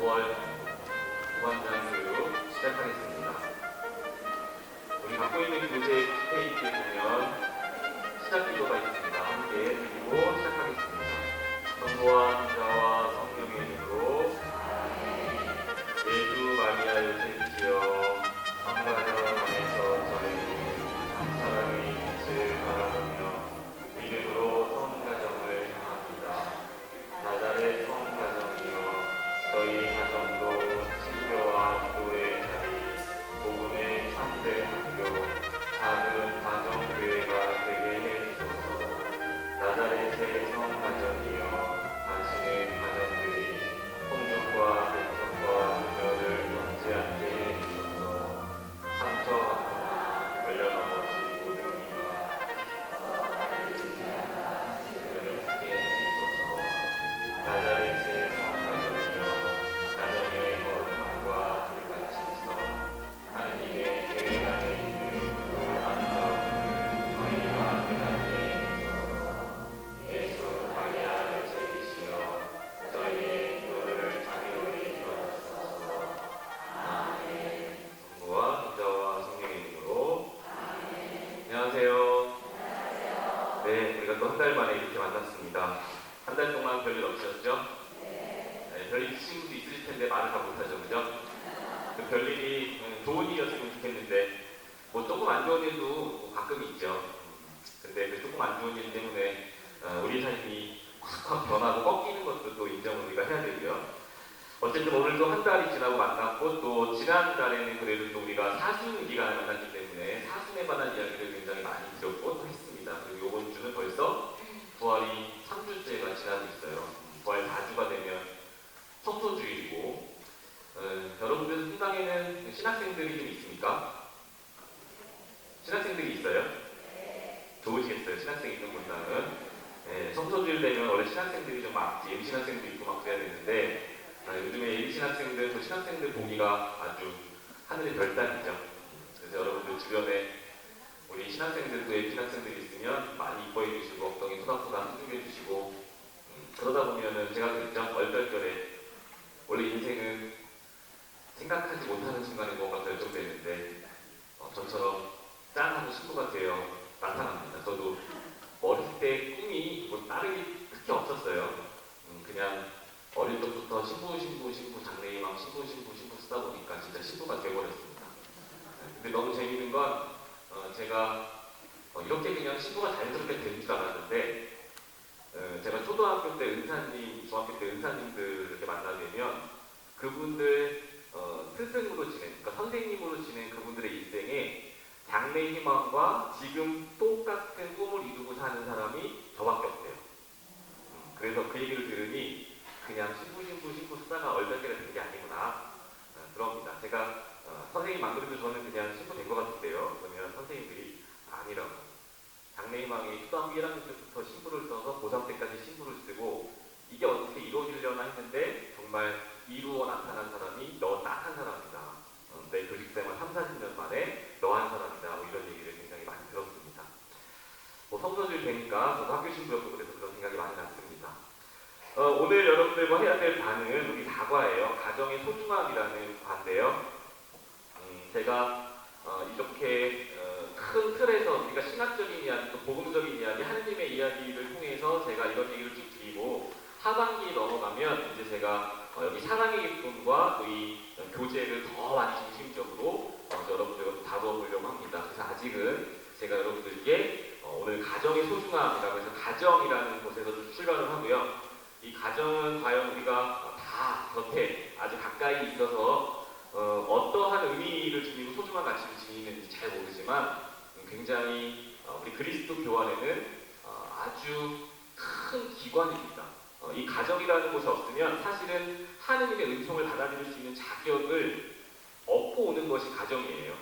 5월 무한장교육 시작하겠습니다. 우리 갖고 있는 교재 페이지에 보면 시작 기도가 있습니다. 함께 드리고 시작하겠습니다. 성부와 성자와 성령의 이름으로 예수 마리아 요셉이시여 성가정 안에서 저희 사랑의 빛을 바라보며 믿음으로 성가정을 향합니다. 나자렛 성가정이여 저희 가정도 신교와 기도의 자리, 복음의 참된 학교, 작은 가정교회가 되게 해주소서. 나자렛의 성가정이여 당신의 가정들이 폭력과 배척과 분열을 겪지 않게 해주소서. 상처받거나 걸려 넘어진 모든 이와 주를 함께 해주소서. 나자렛의 성가정이여 가정의 거룩함과 불가침성 하나님의 계획 안에 있는 아름다움을 저희와 깨닫게 해주소서. 예수 마리아 요셉이시여 저희의 기도를 자비로이 들어주소서. 아멘. 성부와 성자와 성령의 이름으로 아멘. 안녕하세요. 네, 우리가 또 한 달 만에 이렇게 만났습니다. 한 달 동안 별일 없으셨죠? 네, 별일 있으신 분도 있으실 텐데 말을 다 못하죠, 그죠? 그 별일이 좋은 일이었으면 좋겠는데 뭐 조금 안 좋은 일도 뭐 가끔 있죠. 근데 그 조금 안 좋은 일 때문에 우리 삶이 확 변하고 꺾이는 것도 또 인정을 우리가 해야 되고요. 어쨌든 오늘도 한 달이 지나고 만났고 또 지난달에는 그래도 또 우리가 사순 기간을 만났기 때문에 사순에 관한 이야기를 굉장히 많이 들었고 또 했습니다. 그리고 이번 주는 벌써 부활이 3주째가 지나고 있어요. 부활 4주가 되면 성소주일이고 여러분들 성당에는 신학생들이 좀 있습니까? 신학생들이 있어요? 좋으시겠어요. 신학생 있는 분당은. 성소주일 되면 원래 신학생들이 좀 많지, 예비 신학생도 있고 막 그래야 되는데 요즘에 예비 신학생들, 또 신학생들 보기가 아주 하늘의 별따기죠. 그래서 여러분들 주변에 우리 신학생들도 예비 신학생들이 있으면 많이 이뻐해 주시고 엉덩이 토닥토닥 흔들겨 주시고 그러다 보면은 제가 그랬죠. 얼떨결에 원래 인생은 생각하지 못하는 순간에 뭔가 결정되는데 저처럼 짠하고 신부가 되어 나타납니다. 저도 어렸을 때 꿈이 뭐 다르게 크게 없었어요. 그냥 어릴 적부터 신부 장래희망 신부 쓰다 보니까 진짜 신부가 되어버렸습니다. 근데 너무 재밌는 건 제가 이렇게 그냥 신부가 자연스럽게 되는 줄 알았는데 제가 초등학교 때 은사님, 중학교 때 은사님들 이렇게 만나게 되면 그분들 스승으로 지낸, 그러니까 선생님으로 지낸 그분들의 인생에 장래희망과 지금 똑같은 꿈을 이루고 사는 사람이 저밖에 없대요. 그래서 그 얘기를 들으니 그냥 신부 쓰다가 얼떨결에 된 게 아니구나 그럽니다. 제가 선생님 안 그래도 저는 그냥 신부 된 것 같은데요. 그러면 선생님들이 아니라고. 장래희망이 초등학교 1학년 때부터 신부를 써서 고3 때까지 신부를 쓰고 이게 어떻게 이루어지려나 했는데 정말 이루어 나타난 사람이 너 딱 한 사람이다. 내 교직생활 30-40년 만에 너 한 사람이다. 뭐 이런 얘기를 굉장히 많이 들었습니다. 뭐 성서주일 되니까 저도 학교 신부였고 그래서 그런 생각이 많이 났습니다. 오늘 여러분들과 해야 될 반응은 우리 다과예요. 가정의 소중함이라는 과인데요. 제가 이렇게 큰 틀에서 우리가 신학적인 이야기, 또 복음적인 이야기, 하느님의 이야기를 통해서 제가 이런 얘기를 쭉 드리고 하반기에 넘어가면 이제 제가 여기 사랑의 기쁨과 또 이 교재를 더 많이 중심적으로 여러분들과 다뤄보려고 합니다. 그래서 아직은 제가 여러분들께 오늘 가정의 소중함이라고 해서 가정이라는 곳에서 좀 출발을 하고요. 이 가정은 과연 우리가 다 곁에 아주 가까이 있어서 어떠한 의미를 지니고 소중한 가치를 지니는지 잘 모르지만 굉장히 우리 그리스도 교환에는 아주 큰 기관입니다. 이 가정이라는 곳이 없으면 사실은 하느님의 은총을 받아들일 수 있는 자격을 얻고 오는 것이 가정이에요.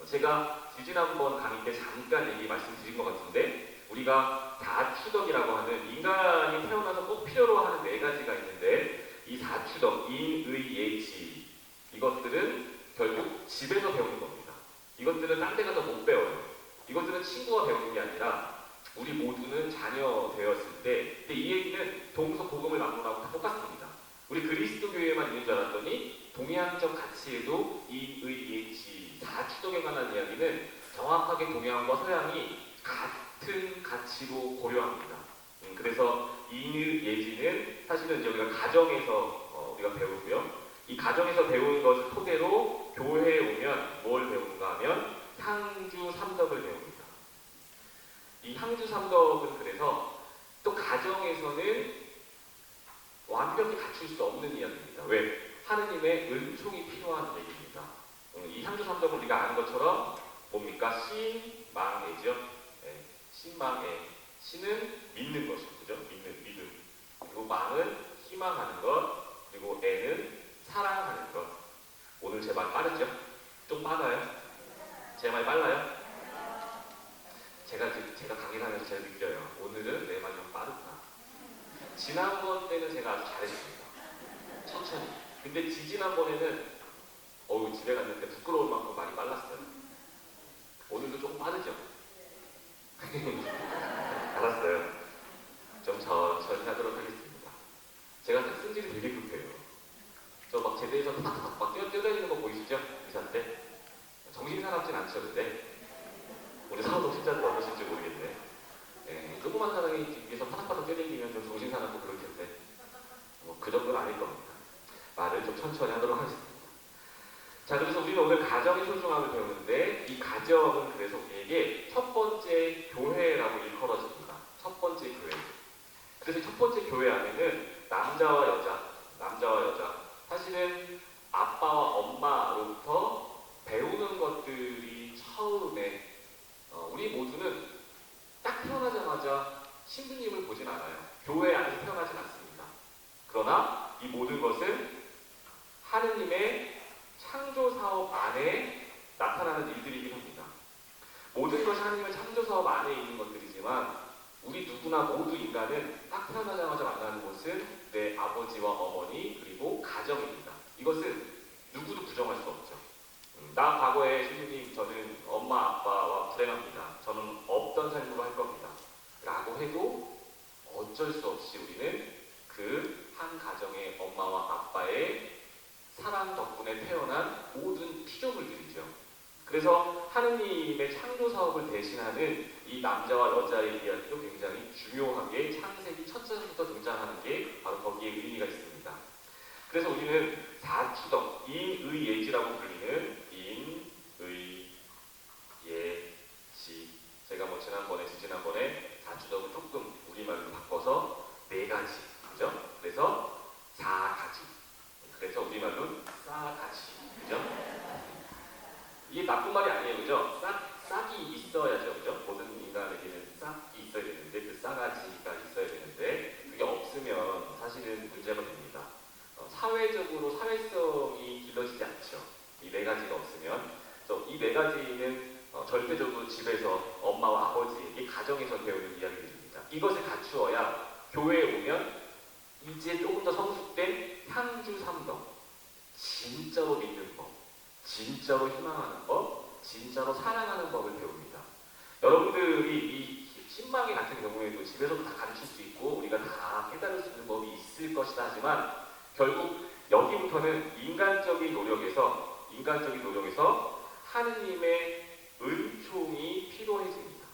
제가 지지난번 강의 때 잠깐 말씀드린 것 같은데 우리가 사추덕이라고 하는 인간이 태어나서 꼭 필요로 하는 4가지가 있는데 이 사추덕, 인, 의, 예치 이것들은 결국 집에서 배우는 겁니다. 이것들은 딴 데 가서 못 배워요. 이것들은 친구가 배우는 게 아니라 우리 모두는 자녀 되었을 때, 근데 이 얘기는 동서 복음을 막론하고 다 똑같습니다. 우리 그리스도 교회에만 있는 줄 알았더니 그랬더니 동양적 가치에도 이의 사추덕에 관한 이야기는 정확하게 동양과 서양이 같은 가치로 고려합니다. 그래서 이의예지는 사실은 이제 우리가 가정에서 우리가 배우고요. 이 가정에서 배운 것을 토대로 교회에 오면 뭘 배우는가 하면 향주 삼덕을 배웁니다. 이 향주 삼덕은 그래서 또 가정에서는 완벽히 갖출 수 없는 이야기입니다. 왜? 하느님의 은총이 필요한 얘기입니다. 이 향주 삼덕은 우리가 아는 것처럼 뭡니까? 신망애죠. 네, 신망애. 신은 믿는 것이죠. 그죠? 믿음. 그리고 망은 희망하는 것. 그리고 애는 사랑하는 것. 오늘 제 말 빠르죠? 좀 빨라요? 제 말 빨라요? 제가 강의를 하면서 제가 느껴요. 오늘은 내 말이 좀 빠르구나. 지난번 때는 제가 아주 잘했습니다. 천천히. 근데 지지난번에는 집에 갔는데 부끄러울 만큼 말이 빨랐어요. 오늘도 조금 빠르죠? 알았어요. 좀 천천히 하도록 하겠습니다. 제가 승질이 되게 급해요. 저 막 제대에서 막 뛰어다니는 거 보이시죠? 이사 때? 정신 사납진 않죠, 근데? 우리 사우동 신자들 어떠실지 모르겠네. 예, 조그만 사람이 뒤에서 파닥파닥 뛰어다니면 좀 정신 사납고 그럴 텐데, 그 정도는 아닐 겁니다. 말을 좀 천천히 하도록 하겠습니다. 자, 그래서 우리는 오늘 가정의 소중함을 배우는데, 이 가정은 그래서 우리에게 첫 번째 교회라고 일컬어집니다. 첫 번째 교회. 그래서 첫 번째 교회 안에는 남자와 여자, 사실은 아빠와 엄마로부터 배우는 것들이 처음에 우리 모두는 딱 태어나자마자 신부님을 보진 않아요. 교회 안에서 태어나진 않습니다. 그러나 이 모든 것은 하느님의 창조 사업 안에 나타나는 일들이긴 합니다. 모든 것이 하느님의 창조 사업 안에 있는 것들이지만 우리 누구나 모두 인간은 딱 태어나자마자 만나는 것은 내 아버지와 어머니 그리고 가정입니다. 이것은 누구도 부정할 수 없죠. 나 과거에 신부님 저는 엄마 아빠와 불행합니다. 저는 없던 삶으로 할 겁니다. 라고 해도 어쩔 수 없이 우리는 그 한 가정의 엄마와 아빠의 사랑 덕분에 태어난 모든 피조물들이죠. 그래서 하느님의 창조 사업을 대신하는 이 남자와 여자의 이야기도 굉장히 중요하게 창세기 첫 장부터 등장하는 게 바로 거기에 의미가 있습니다. 그래서 우리는 사추덕, 인의예지라고 불리는 인의예지. 제가 지난번에 사추덕을 조금 우리말로 바꿔서 네 가지, 그죠? 그래서 사가지. 그래서 우리말로 싸가지, 그죠? 이게 나쁜 말이 아니에요, 그죠? 싹이 있어야죠, 그죠? 모든 인간에게는 싹이 있어야 되는데 그 싸가지가 있어야 되는데 그게 없으면 사실은 문제가 됩니다. 사회적으로 사회성이 길러지지 않죠. 이 네 가지가 없으면. 그래서 이 네 가지는 절대적으로 집에서 엄마와 아버지에게 가정에서 배우는 이야기들입니다. 이것을 갖추어야 교회에 오면 이제 조금 더 성숙된 향주 삼덕, 진짜로 믿는 법, 진짜로 희망하는 법, 진짜로 사랑하는 법을 배웁니다. 여러분들이 이 신망이 같은 경우에도 집에서도 다 가르칠 수 있고 우리가 다 깨달을 수 있는 법이 있을 것이다 하지만 결국 여기부터는 인간적인 노력에서 하느님의 은총이 필요해집니다.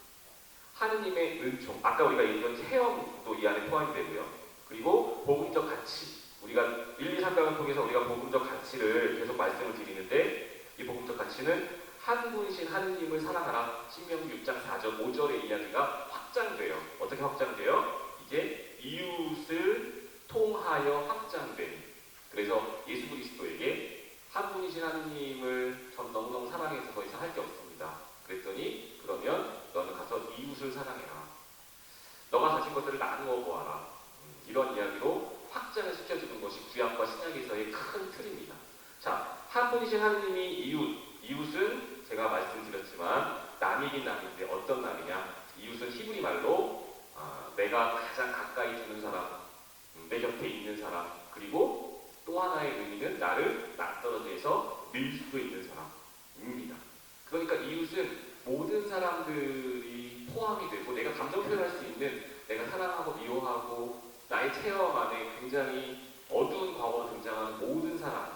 하느님의 은총, 아까 우리가 얘기한 체험도 이 안에 포함이 되고요. 그리고 복음적 가치, 우리가 1, 2, 3강을 통해서 우리가 복음적 가치를 계속 말씀을 드리는데 이 복음적 가치는 한 분이신 하느님을 사랑하라. 신명기 6장 4절 5절의 이야기가 확장돼요. 어떻게 확장돼요? 이게 이웃을 통하여 확장된. 그래서 예수 그리스도에게 한 분이신 하느님을 전 너무너무 사랑해서 더 이상 할 게 없습니다. 그랬더니 그러면 너는 가서 이웃을 사랑해라. 너가 가진 것들을 나누어 보아라. 이런 이야기로 확장을 시켜주는 것이 구약과 신약에서의 큰 틀입니다. 자, 한 분이신 하느님이 이웃은 제가 말씀드렸지만 남이긴 남인데 어떤 남이냐? 이웃은 히브리 말로 내가 가장 가까이 두는 사람, 내 곁에 있는 사람, 그리고 또 하나의 의미는 나를 낯떨어져서 밀 수도 있는 사람입니다. 그러니까 이웃은 모든 사람들이 포함이 되고 내가 감정 표현할 수 있는, 내가 사랑하고 미워하고 나의 체험 안에 굉장히 어두운 과거로 등장하는 모든 사람,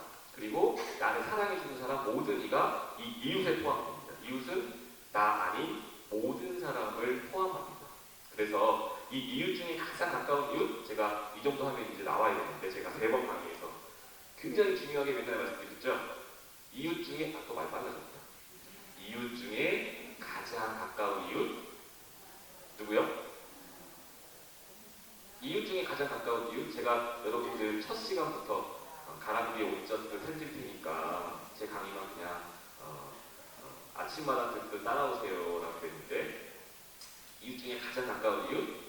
이웃에 포함합니다. 이웃은 나 아닌 모든 사람을 포함합니다. 그래서 이 이웃 중에 가장 가까운 이웃, 제가 이 정도 하면 이제 나와야 되는데 제가 3번 강의에서 굉장히 중요하게 맨날 말씀드렸죠. 이웃 중에 아까 말 빨라졌다. 이웃 중에 가장 가까운 이웃 누구요? 이웃 중에 가장 가까운 이웃, 제가 여러분들 첫 시간부터 가랑비에 옷젖을 펼칠 테니까 제 강의만 그냥 아침마다 듣고 따라오세요 라고 그랬는데, 이웃 중에 가장 가까운 이웃?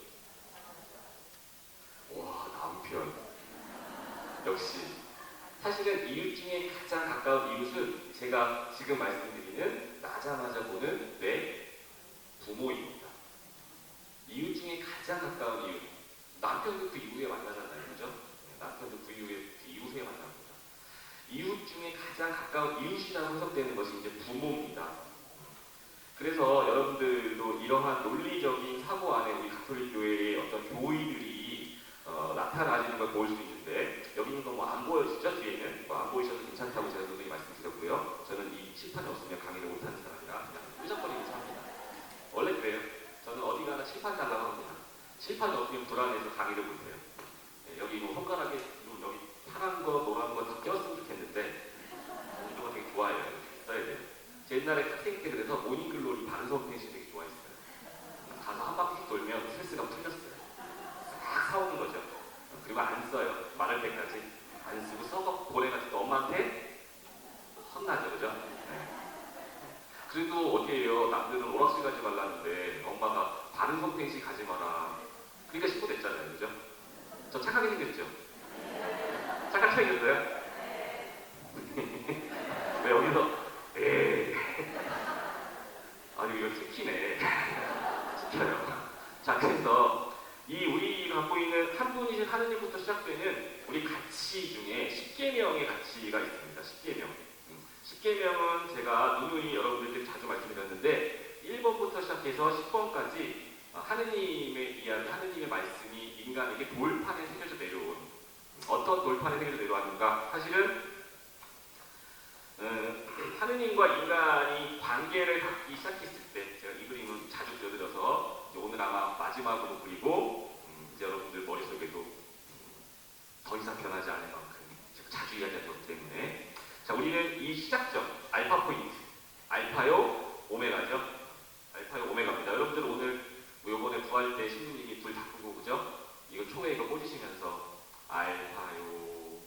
와, 남편. 역시 사실은 이웃 중에 가장 가까운 이웃은 제가 지금 말씀드리는 나자마자 보는 내 부모입니다. 이웃 중에 가장 가까운 이웃, 남편도 그 이후에 만나잖아요, 그죠? 남편도 그 이후에 만납니다. 이웃 중에 가장 가까운 이웃이라고 해석되는 것이 이제 부모입니다. 그래서 여러분들도 이러한 논리적인 사고 안에 우리 가톨릭 교회의 어떤 교의들이 나타나지는 걸 볼 수 있는데, 여기는 너무 안 보여지죠? 뒤에는 안 보이셔도 괜찮다고 제가 선생님이 말씀드렸고요. 저는 이 칠판이 없으면 강의를 못하는 사람이라 그냥 끄적거리면서 합니다. 원래 그래요. 저는 어디 가나 칠판 달라고 합니다. 칠판이 없으면 불안해서 강의를 못해요. 네, 여기 뭐 손가락에 여기 파란 거, 노란 거 다 꼈으면 좋겠는데 이런 거 되게 좋아해요. 써야 돼요. 제 옛날에 학생 때 그래서 모닝글로리 반성 펜시 되게 좋아했어요. 가서 한 바퀴 돌면 스트레스가 풀렸어요. 싹 사오는 거죠. 그리고 안 써요. 말할 때까지 안 쓰고 써서 고래같이 또 엄마한테 혼나죠, 그죠? 네. 그래도 어떻게 해요? 남들은 오락실 가지 말라는데 엄마가 바른 손펜시 가지 마라. 그러니까 신고 됐잖아요, 그죠? 저 착하게 생겼죠? 착하게 생겼어요? 왜 여기서 에이 아니 이거 찍히네. 찍혀요. 자, 그래서 이 우리가 갖고 있는 한 분이신 하느님부터 시작되는 우리 가치 중에 10계명의 가치가 있습니다. 10계명. 10계명은 제가 누누이 여러분들께 자주 말씀드렸는데 1번부터 시작해서 10번까지 하느님의 이야기, 하느님의 말씀이 인간에게 돌판에 새겨져 내려온, 어떤 돌판에 새겨져 내려왔는가? 사실은 하느님과 인간이 관계를 갖기 시작했을 때, 제가 이 그림은 자주 그려드려서 오늘 아마 마지막으로 그리고 이제 여러분들 머릿속에도 더 이상 변하지 않을 만큼 제가 자주 이야기하는 것 때문에, 자, 우리는 이 시작점 알파 포인트, 알파요 오메가죠. 알파요 오메가입니다. 여러분들 오늘 요번에 부활 때 신부님이 불 다 끄고, 그죠? 이거 초에 이거 꽂으시면서 알파요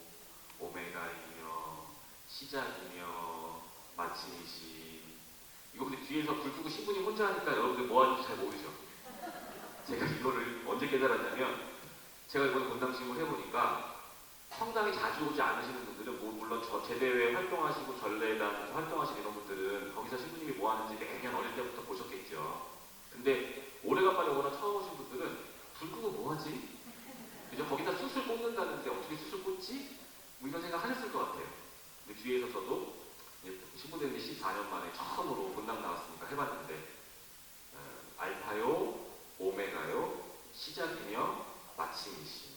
오메가이며 시작이며 마침이시, 이거 근데 뒤에서 불 끄고 신부님 혼자 하니까 여러분들 뭐 하는지 잘 모르죠? 제가 이거를 언제 깨달았냐면, 제가 이번에 본당식을 해보니까 성당에 자주 오지 않으시는 분들은 물론 저 제대회 활동하시고 전례단 활동하시는 이런 분들은 거기서 신부님이 뭐 하는지 매년 어릴 때부터 보셨겠죠. 근데 오래간만에 오거나 처음 오신 분들은 불 끄고 뭐 하지? 그죠? 거기다 숯을 꽂는다는데 어떻게 숯을 꽂지? 뭐 이런 생각 하셨을 것 같아요. 근데 뒤에서 저도 신부된 지 14년 만에 처음으로 본당 나왔으니까 해봤는데, 알파요 오메가요 시작이며 마침이시.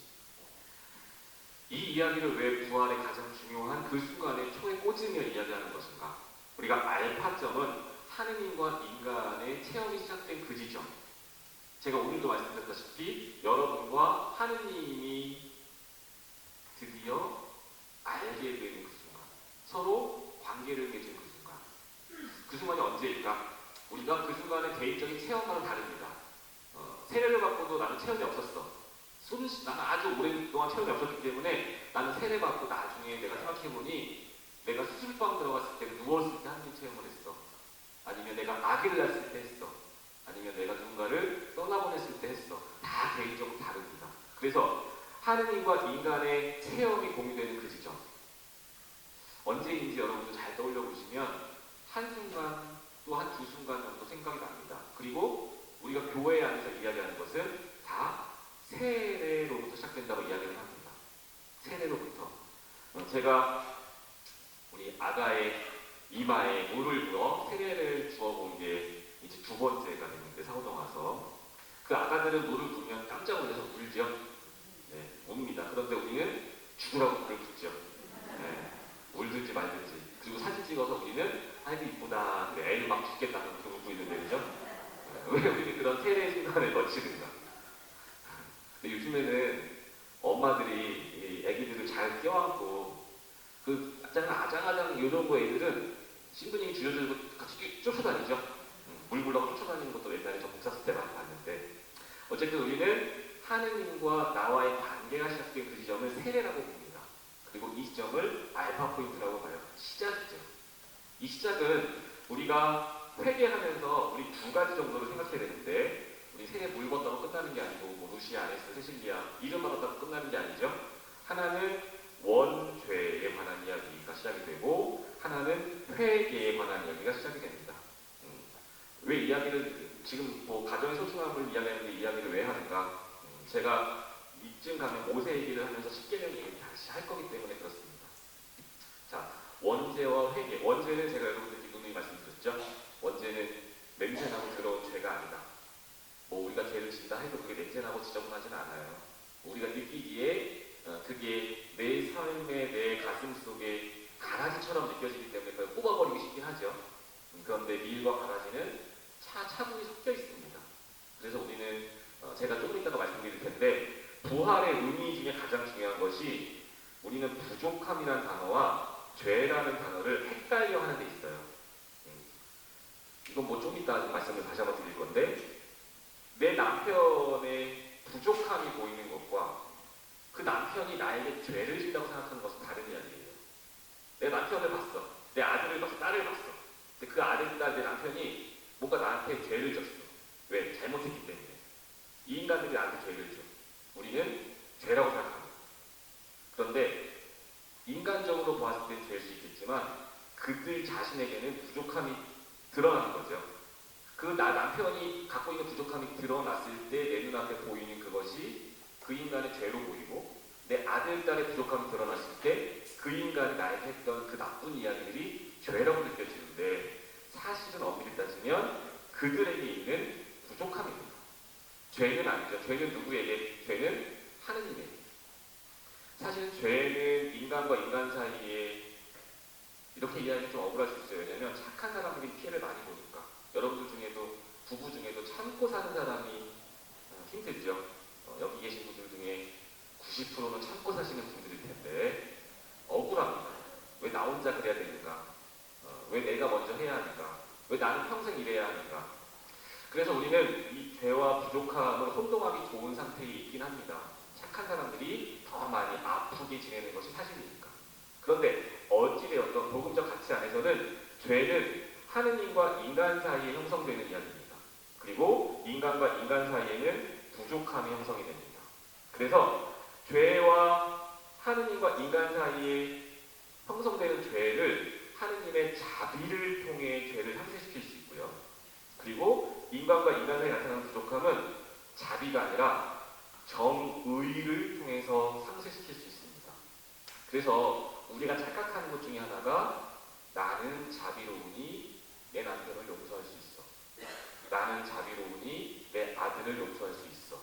이 이야기를 왜 부활의 가장 중요한 그 순간에 초에 꽂으며 이야기하는 것인가? 우리가 알파점은 하느님과 인간의 체험이 시작된 그 지점. 제가 오늘도 말씀드렸다시피 여러분과 하느님이 드디어 알게 되는 그 순간, 서로 관계를 맺은 그 순간, 그 순간이 언제일까? 우리가 그 순간의 개인적인 체험과는 다릅니다. 세례를 받고도 나는 체험이 없었어. 나는 아주 오랫동안 체험이 없었기 때문에 나는 세례받고 나중에 내가 생각해보니 내가 수술방 들어갔을 때 누웠을 때 하느님 체험을 했어. 아니면 내가 아기를 낳았을 때 했어. 아니면 내가 누군가를 떠나보냈을 때 했어. 다 개인적으로 다릅니다. 그래서 하느님과 인간의 체험이 공유되는 그 지점, 언제인지 여러분들 잘 떠올려 보시면 한순간 또 한 두 순간 정도 생각이 납니다. 그리고 우리가 교회 안에서 이야기하는 것은 다 세례로부터 시작된다고 이야기를 합니다. 세례로부터. 제가 우리 아가의 이마에 물을 부어 세례를 주어본 게 이제 2번째가 됐는데, 사고동 와서 그 아가들은 물을 부으면 깜짝 놀라서 울죠. 네, 웁니다. 그런데 우리는 죽으라고 불을 붙죠. 네, 울든지 말든지. 그리고 사진 찍어서 우리는 아이고 이쁘다, 그래, 애를 막 죽겠다 그렇게 웃고 있는데 그죠? 왜 우리는 그런 세례 순간을 놓치는가? 근데 요즘에는 엄마들이 이 애기들을 잘 껴안고 그 아장아장 이런 거 애들은 신부님이 줄여들고 같이 쫓아다니죠. 물 굴러가 쫓아다니는 것도 옛날에 저 복사스 때 많이 봤는데 어쨌든 우리는 하느님과 나와의 관계가 시작된 그 지점을 세례라고 봅니다. 그리고 이 지점을 알파 포인트라고 봐요. 시작이죠. 이 시작은 우리가 회개하면서 우리 두 가지 정도로 생각해야 되는데 우리 세례 물 건다고 끝나는 게 아니고 뭐 루시아, 아네스, 세실리아 이름 받았다고 끝나는 게 아니죠. 하나는 원죄에 관한 이야기가 시작이 되고 하나는 회개에 관한 이야기가 시작이 됩니다. 왜 이야기를 지금 뭐 가정의 소중함을 이야기하는데 이야기를 왜 하는가? 제가 이쯤 가면 모세 얘기를 하면서 10개명 얘기를 다시 할 거기 때문에 그렇습니다. 자, 원죄와 회개. 원죄는 제가 여러분들께 누누이 말씀드렸죠. 원죄는 냄새나고 더러운 죄가 아니다. 뭐 우리가 죄를 진다 해도 그게 냄새나고 지저분하지는 않아요. 우리가 느끼기에 그게 내 삶의 내 가슴 속에 가라지처럼 느껴지기 때문에 그걸 뽑아버리기 쉽긴 하죠. 그런데 밀과 가라지는 차분히 섞여 있습니다. 그래서 우리는 제가 조금 이따가 말씀드릴 텐데 부활의 의미 중에 가장 중요한 것이 우리는 부족함이라는 단어와 죄라는 단어를 헷갈려 하는 데 있어요. 이건 뭐 좀 이따 말씀을 다시 한번 드릴 건데 내 남편의 부족함이 보이는 것과 그 남편이 나에게 죄를 진다고 생각하는 것은 다른 이야기예요. 내 남편을 봤어. 내 아들을 봤어. 딸을 봤어. 근데 그 아들, 딸, 내 남편이 뭔가 나한테 죄를 졌어. 왜? 잘못했기 때문에. 이 인간들이 나한테 죄를 줘. 우리는 죄라고 생각합니다. 그런데 인간적으로 보았을 땐 죄일 수 있겠지만 그들 자신에게는 부족함이 드러나는 거죠. 그 남편이 갖고 있는 부족함이 드러났을 때 내 눈앞에 보이는 그것이 그 인간의 죄로 보이고 내 아들, 딸의 부족함이 드러났을 때 그 인간이 나에게 했던 그 나쁜 이야기들이 죄라고 느껴지는데 사실은 엄밀히 따지면 그들에게 있는 부족함입니다. 죄는 아니죠. 죄는 누구에게? 죄는 하느님에게. 사실 죄는 인간과 인간 사이에 이렇게 이야기하면 좀 억울할 수 있어요. 왜냐하면 착한 사람들이 피해를 많이 보니까. 여러분들 중에도 부부 중에도 참고 사는 사람이 힘들죠. 여기 계신 분들 중에 90%는 참고 사시는 분들일 텐데 억울합니다. 왜 나 혼자 그래야 되는가? 왜 내가 먼저 해야 하는가? 왜 나는 평생 이래야 하는가? 그래서 우리는 이 죄와 부족함을 혼동하기 좋은 상태에 있긴 합니다. 착한 사람들이 더 많이 아프게 지내는 것이 사실이니까. 그런데 어찌되었던 복음적 가치 안에서는 죄는 하느님과 인간 사이에 형성되는 이야기입니다. 그리고 인간과 인간 사이에는 부족함이 형성이 됩니다. 그래서 죄와 하느님과 인간 사이에 형성되는 죄를 하느님의 자비를 통해 죄를 상쇄시킬 수 있고요. 그리고 인간과 인간 사이에 나타나는 부족함은 자비가 아니라 정의를 통해서 상쇄시킬 수 있습니다. 그래서 우리가 착각하는 것 중에 하나가 나는 자비로우니 내 남편을 용서할 수 있어. 나는 자비로우니 내 아들을 용서할 수 있어.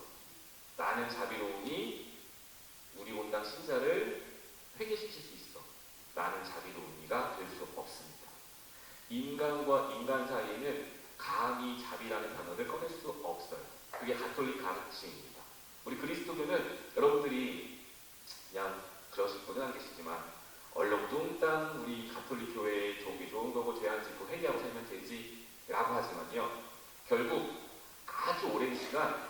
나는 자비로우니 우리 온당 신자를 회개시킬 수 있어. 나는 자비로우니가 될 수 없습니다. 인간과 인간 사이에는 감히 자비라는 단어를 꺼낼 수 없어요. 그게 가톨릭 가르침입니다. 우리 그리스도교는 여러분들이 그냥 그러실 분은 안 계시지만 얼렁뚱땅 우리 가톨릭 교회에 좋은 거고 죄 안 짓고 회개하고 살면 되지 라고 하지만요. 결국 아주 오랜 시간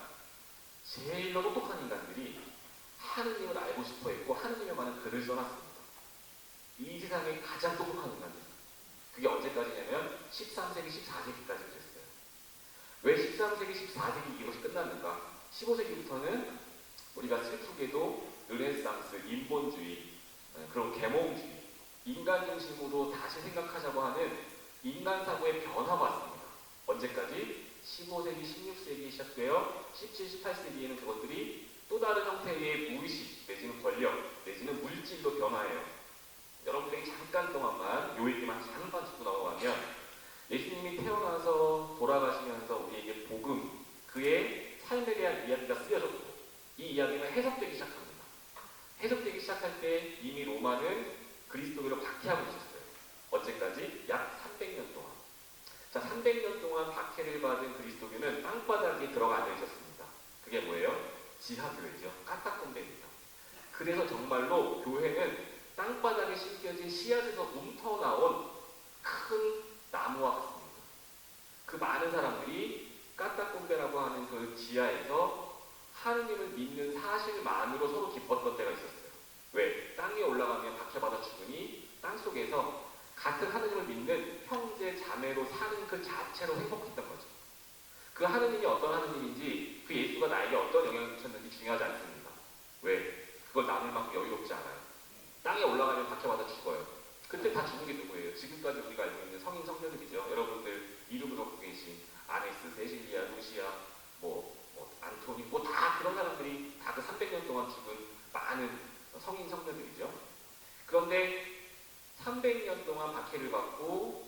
제일 똑똑한 인간들이 하느님을 알고 싶어 했고 하느님에 관한 글을 써놨습니다. 이 세상에 가장 똑똑한 인간들. 그게 언제까지냐면 13세기, 14세기까지 그랬어요. 왜 13세기, 14세기 이것이 끝났는가? 15세기부터는 우리가 슬프게도 르네상스, 인본주의, 그리고 계몽주의, 인간 중심으로 다시 생각하자고 하는 인간 사고의 변화가 왔습니다. 언제까지? 15세기, 16세기 시작되어 17, 18세기에는 그것들이 또 다른 형태의 무의식, 내지는 권력, 내지는 물질로 변화해요. 여러분들이 잠깐 동안만 요 얘기만 잠깐 짚고 넘어가면 예수님이 태어나서 돌아가시면서 우리에게 복음, 그의 삶에 대한 이야기가 쓰여졌고 이 이야기는 해석되기 시작합니다. 해석되기 시작할 때 이미 로마는 그리스도교로 박해하고 있었어요. 언제까지? 약 300년 동안. 박해를 받은 그리스도교는 땅바닥에 들어가 앉아 있었습니다. 그게 뭐예요? 지하교회죠. 까딱건배입니다. 그래서 정말로 교회는 땅바닥에 심겨진 씨앗에서 움터나온 큰 나무와 같습니다. 그 많은 사람들이 까딱건배라고 하는 그 지하에서 하느님을 믿는 사실만으로 서로 기뻤던 때가 있었어요. 왜? 땅에 올라가면 박해받아 죽으니 땅속에서 같은 하느님을 믿는 형제 자매로 사는 그 자체로 행복했던 거죠. 그 하느님이 어떤 하느님인지 그 예수가 나에게 어떤 영향을 미쳤는지 중요하지 않습니다. 왜? 그걸 나눌 만큼 여유롭지 않아요. 땅에 올라가면 박해받아 죽어요. 그때 다 죽은 게 누구예요? 지금까지 우리가 알고 있는 성인 성녀들이죠. 여러분들 이름으로 갖고 계신 아네스, 세실리아, 루시아, 안토니, 다 그런 사람들이 다 그 300년 동안 죽은 많은 성인 성녀들이죠. 그런데 300년 동안 박해를 받고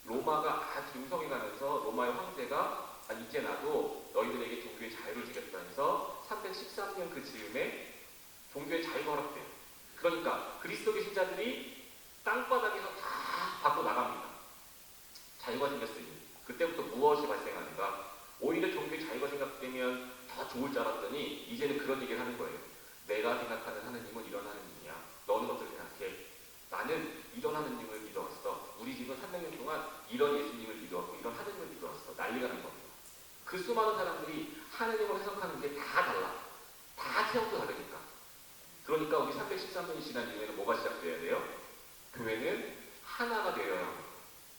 로마가 아주 융성해가면서 로마의 황제가 이제 나도 너희들에게 종교의 자유를 주겠다면서 313년 그 즈음에 종교의 자유가 허락돼요. 그러니까 그리스도교 신자들이 땅바닥에서 다 밖으로 나갑니다. 자유가 생겼으니 그때부터 무엇이 발생하는가? 오히려 종교의 자유가 생각되면 더 좋을 줄 알았더니 이제는 그런 얘기를 하는 거예요. 내가 생각하는 하느님은 이런 하느님이야. 너는 어떻게 생각해? 나는 이런 하느님을 믿어왔어. 우리 집은 300년 동안 이런 예수님을 믿어왔고 이런 하느님을 믿어왔어. 난리가 난 겁니다. 그 수많은 사람들이 하느님을 해석하는 게 다 달라. 다 체험도 다르니까. 그러니까 우리 313년이 지난 이후에는 뭐가 시작돼야 돼요? 교회는 하나가 되어야 합니다.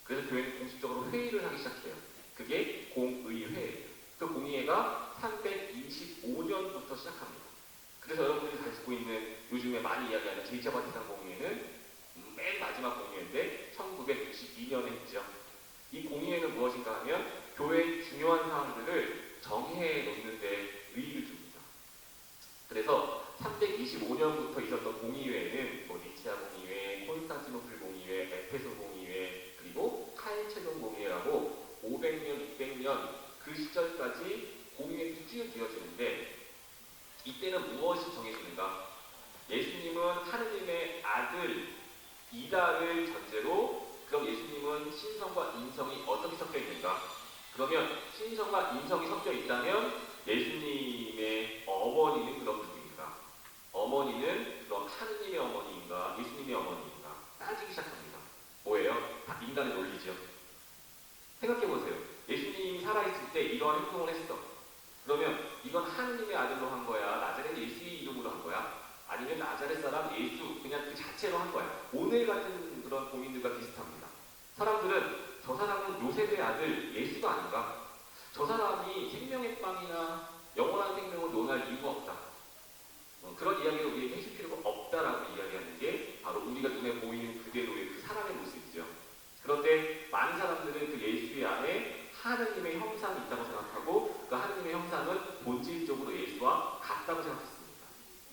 그래서 교회는 공식적으로 회의를 하기 시작해요. 그게 공의회예요. 그 공의회가 325년부터 시작합니다. 그래서 여러분들이 잘 듣고 있는 요즘에 많이 이야기하는 제2차 바티칸 공의회는 맨 마지막 공의회인데 1962년에 했죠. 이 공의회는 무엇인가 하면 교회의 중요한 사항들을 정해 놓는 데 의의를 줍니다. 그래서 325년부터 있었던 공의회에는 니치아 공의회, 콘스탄티노플 공의회, 에페소 공의회, 그리고 칼체돈 공의회라고 500년, 600년 그 시절까지 공의회가 쭉 이어지는데 이때는 무엇이 정해지는가? 예수님은 하느님의 아들 이다를 전제로 그럼 예수님은 신성과 인성이 어떻게 섞여 있는가? 그러면 신성과 인성이 섞여 있다면 예수님의 어머니는 그런 누구인가? 어머니는 그럼 하느님의 어머니인가? 예수님의 어머니인가? 따지기 시작합니다. 뭐예요? 다 인간의 논리죠. 생각해보세요. 예수님이 살아있을 때 이런 행동을 했어. 그러면 이건 하느님의 아들로 한 거야? 나자렛 예수의 이름으로 한 거야? 아니면 나자렛 사람 예수 그냥 그 자체로 한 거야? 오늘 같은 그런 고민들과 비슷합니다. 사람들은 저 사람은 요셉의 아들 예수가 아닌가? 저 사람이 생명의 빵이나 영원한 생명을 논할 이유가 없다. 그런 이야기를 우리에게 해줄 필요가 없다라고 이야기하는 게 바로 우리가 눈에 보이는 그대로의 그 사람의 모습이죠. 그런데 많은 사람들은 그 예수의 안에 하느님의 형상이 있다고 생각하고 그 하느님의 형상은 본질적으로 예수와 같다고 생각했습니다.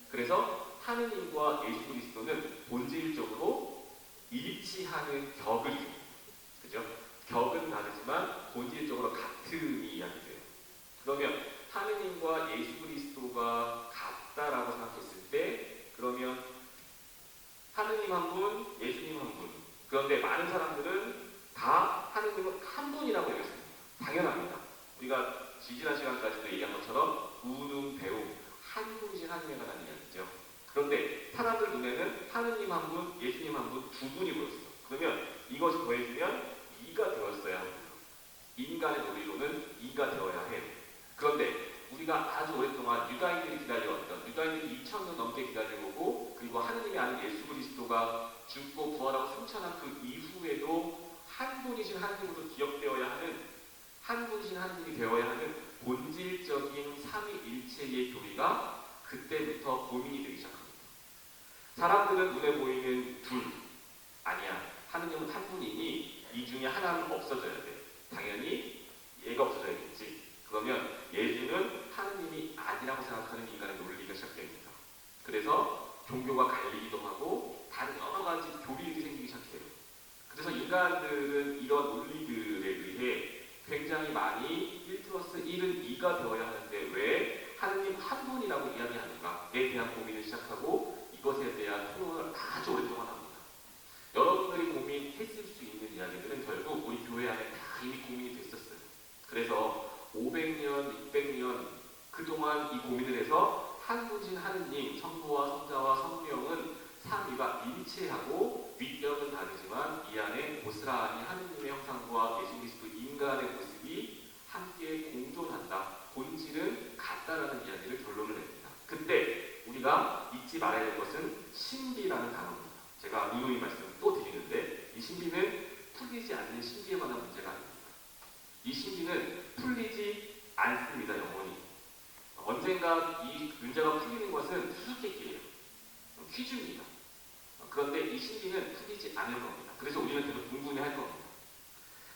그래서 하느님과 예수 그리스도는 본질적으로 일치하는 격을 줍니다. 그죠? 격은 다르지만 본질적으로 같음이 이야기돼요. 그러면 하느님과 예수 그리스도가 같다라고 생각했을 때 그러면 하느님 한 분, 예수님 한 분. 그런데 많은 사람들은 다 하느님은 한 분이라고 얘기했습니다. 당연합니다. 우리가 지지난 시간까지도 얘기한 것처럼 우는 배움, 한 분이신 하느님에 관한 이야기죠. 그런데 사람들 눈에는 하느님 한 분, 예수님 한 분, 두 분이 보였어. 그러면 이것이 더해지면 이가 되었어야 합니다. 인간의 논리로는 이가 되어야 해요. 그런데 우리가 아주 오랫동안 유다인들이 기다려왔던, 유다인들이 2000년 넘게 기다려오고 그리고 하느님의 아들 예수 그리스도가 죽고 부활하고 승천한 그 이후에도 한 분이신 하느님으로 기억되어야 하는, 한 분이신 하느님이 되어야 하는 본질적인 삼위일체의 교리가 그때부터 고민이 되기 시작합니다. 사람들은 눈에 보이는 둘, 아니야. 하느님은 한 분이니 이 중에 하나는 없어져야 돼. 당연히 얘가 없어져야겠지. 그러면 예수는 하느님이 아니라고 생각하는 인간의 논리가 시작됩니다. 그래서 종교가 갈리기도 하고 다른 여러 가지 교리들이 생기기 시작해요. 그래서 인간들은 이런 논리들에 의해 굉장히 많이 1+1은 2가 되어야 하는데 왜 하느님 한 분이라고 이야기하는가에 대한 고민을 시작하고 이것에 대한 토론을 아주 오랫동안 합니다. 여러분들이 고민했을 수 있는 이야기들은 결국 우리 교회 안에 다 이미 고민이 됐었어요. 윗벽은 다르지만 이 안에 고스란히 하느님의 형상과 예수 그리스도 인간의 모습이 함께 공존한다. 본질은 같다라는 이야기를 결론을 냅니다. 그때 우리가 잊지 말아야 될 것은 신비라는 단어입니다. 제가 누누이 말씀을 또 드리는데 이 신비는 풀리지 않는 신비에 관한 문제가 아닙니다. 이 신비는 풀리지 않습니다. 영원히. 언젠가 이 문제가 풀리는 것은 수수께끼예요. 퀴즈입니다. 그런데 이 신비는 풀리지 않을 겁니다. 그래서 우리는 계속 궁금해할 겁니다.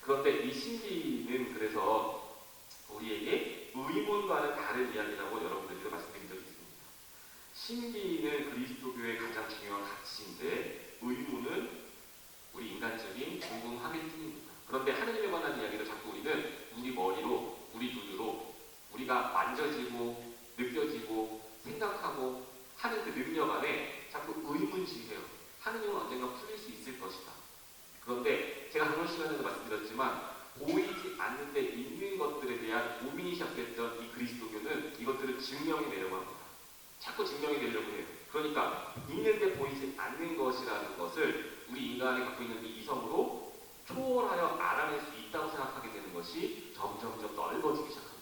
그런데 이 신비는 그래서 우리에게 의문과는 다른 이야기라고 여러분들께 말씀드린 적이 있습니다. 신비는 그리스도교의 가장 중요한 가치인데 의문은 우리 인간적인 궁금함일 뿐입니다. 그런데 하느님에 관한 이야기를 자꾸 우리는 우리 머리로, 우리 눈으로 우리가 만져지고 느껴지고 생각하고 하는 그 능력 안에 자꾸 의문시해요. 하느님은 언젠가 풀릴 수 있을 것이다. 그런데 제가 한번 시간에도 말씀드렸지만 보이지 않는데 있는 것들에 대한 고민이 시작됐던 이 그리스도교는 이것들을 증명해내려고 합니다. 자꾸 증명해내려고 해요. 그러니까 있는데 보이지 않는 것이라는 것을 우리 인간이 갖고 있는 이 이성으로 초월하여 알아낼 수 있다고 생각하게 되는 것이 점점점 넓어지기 시작합니다.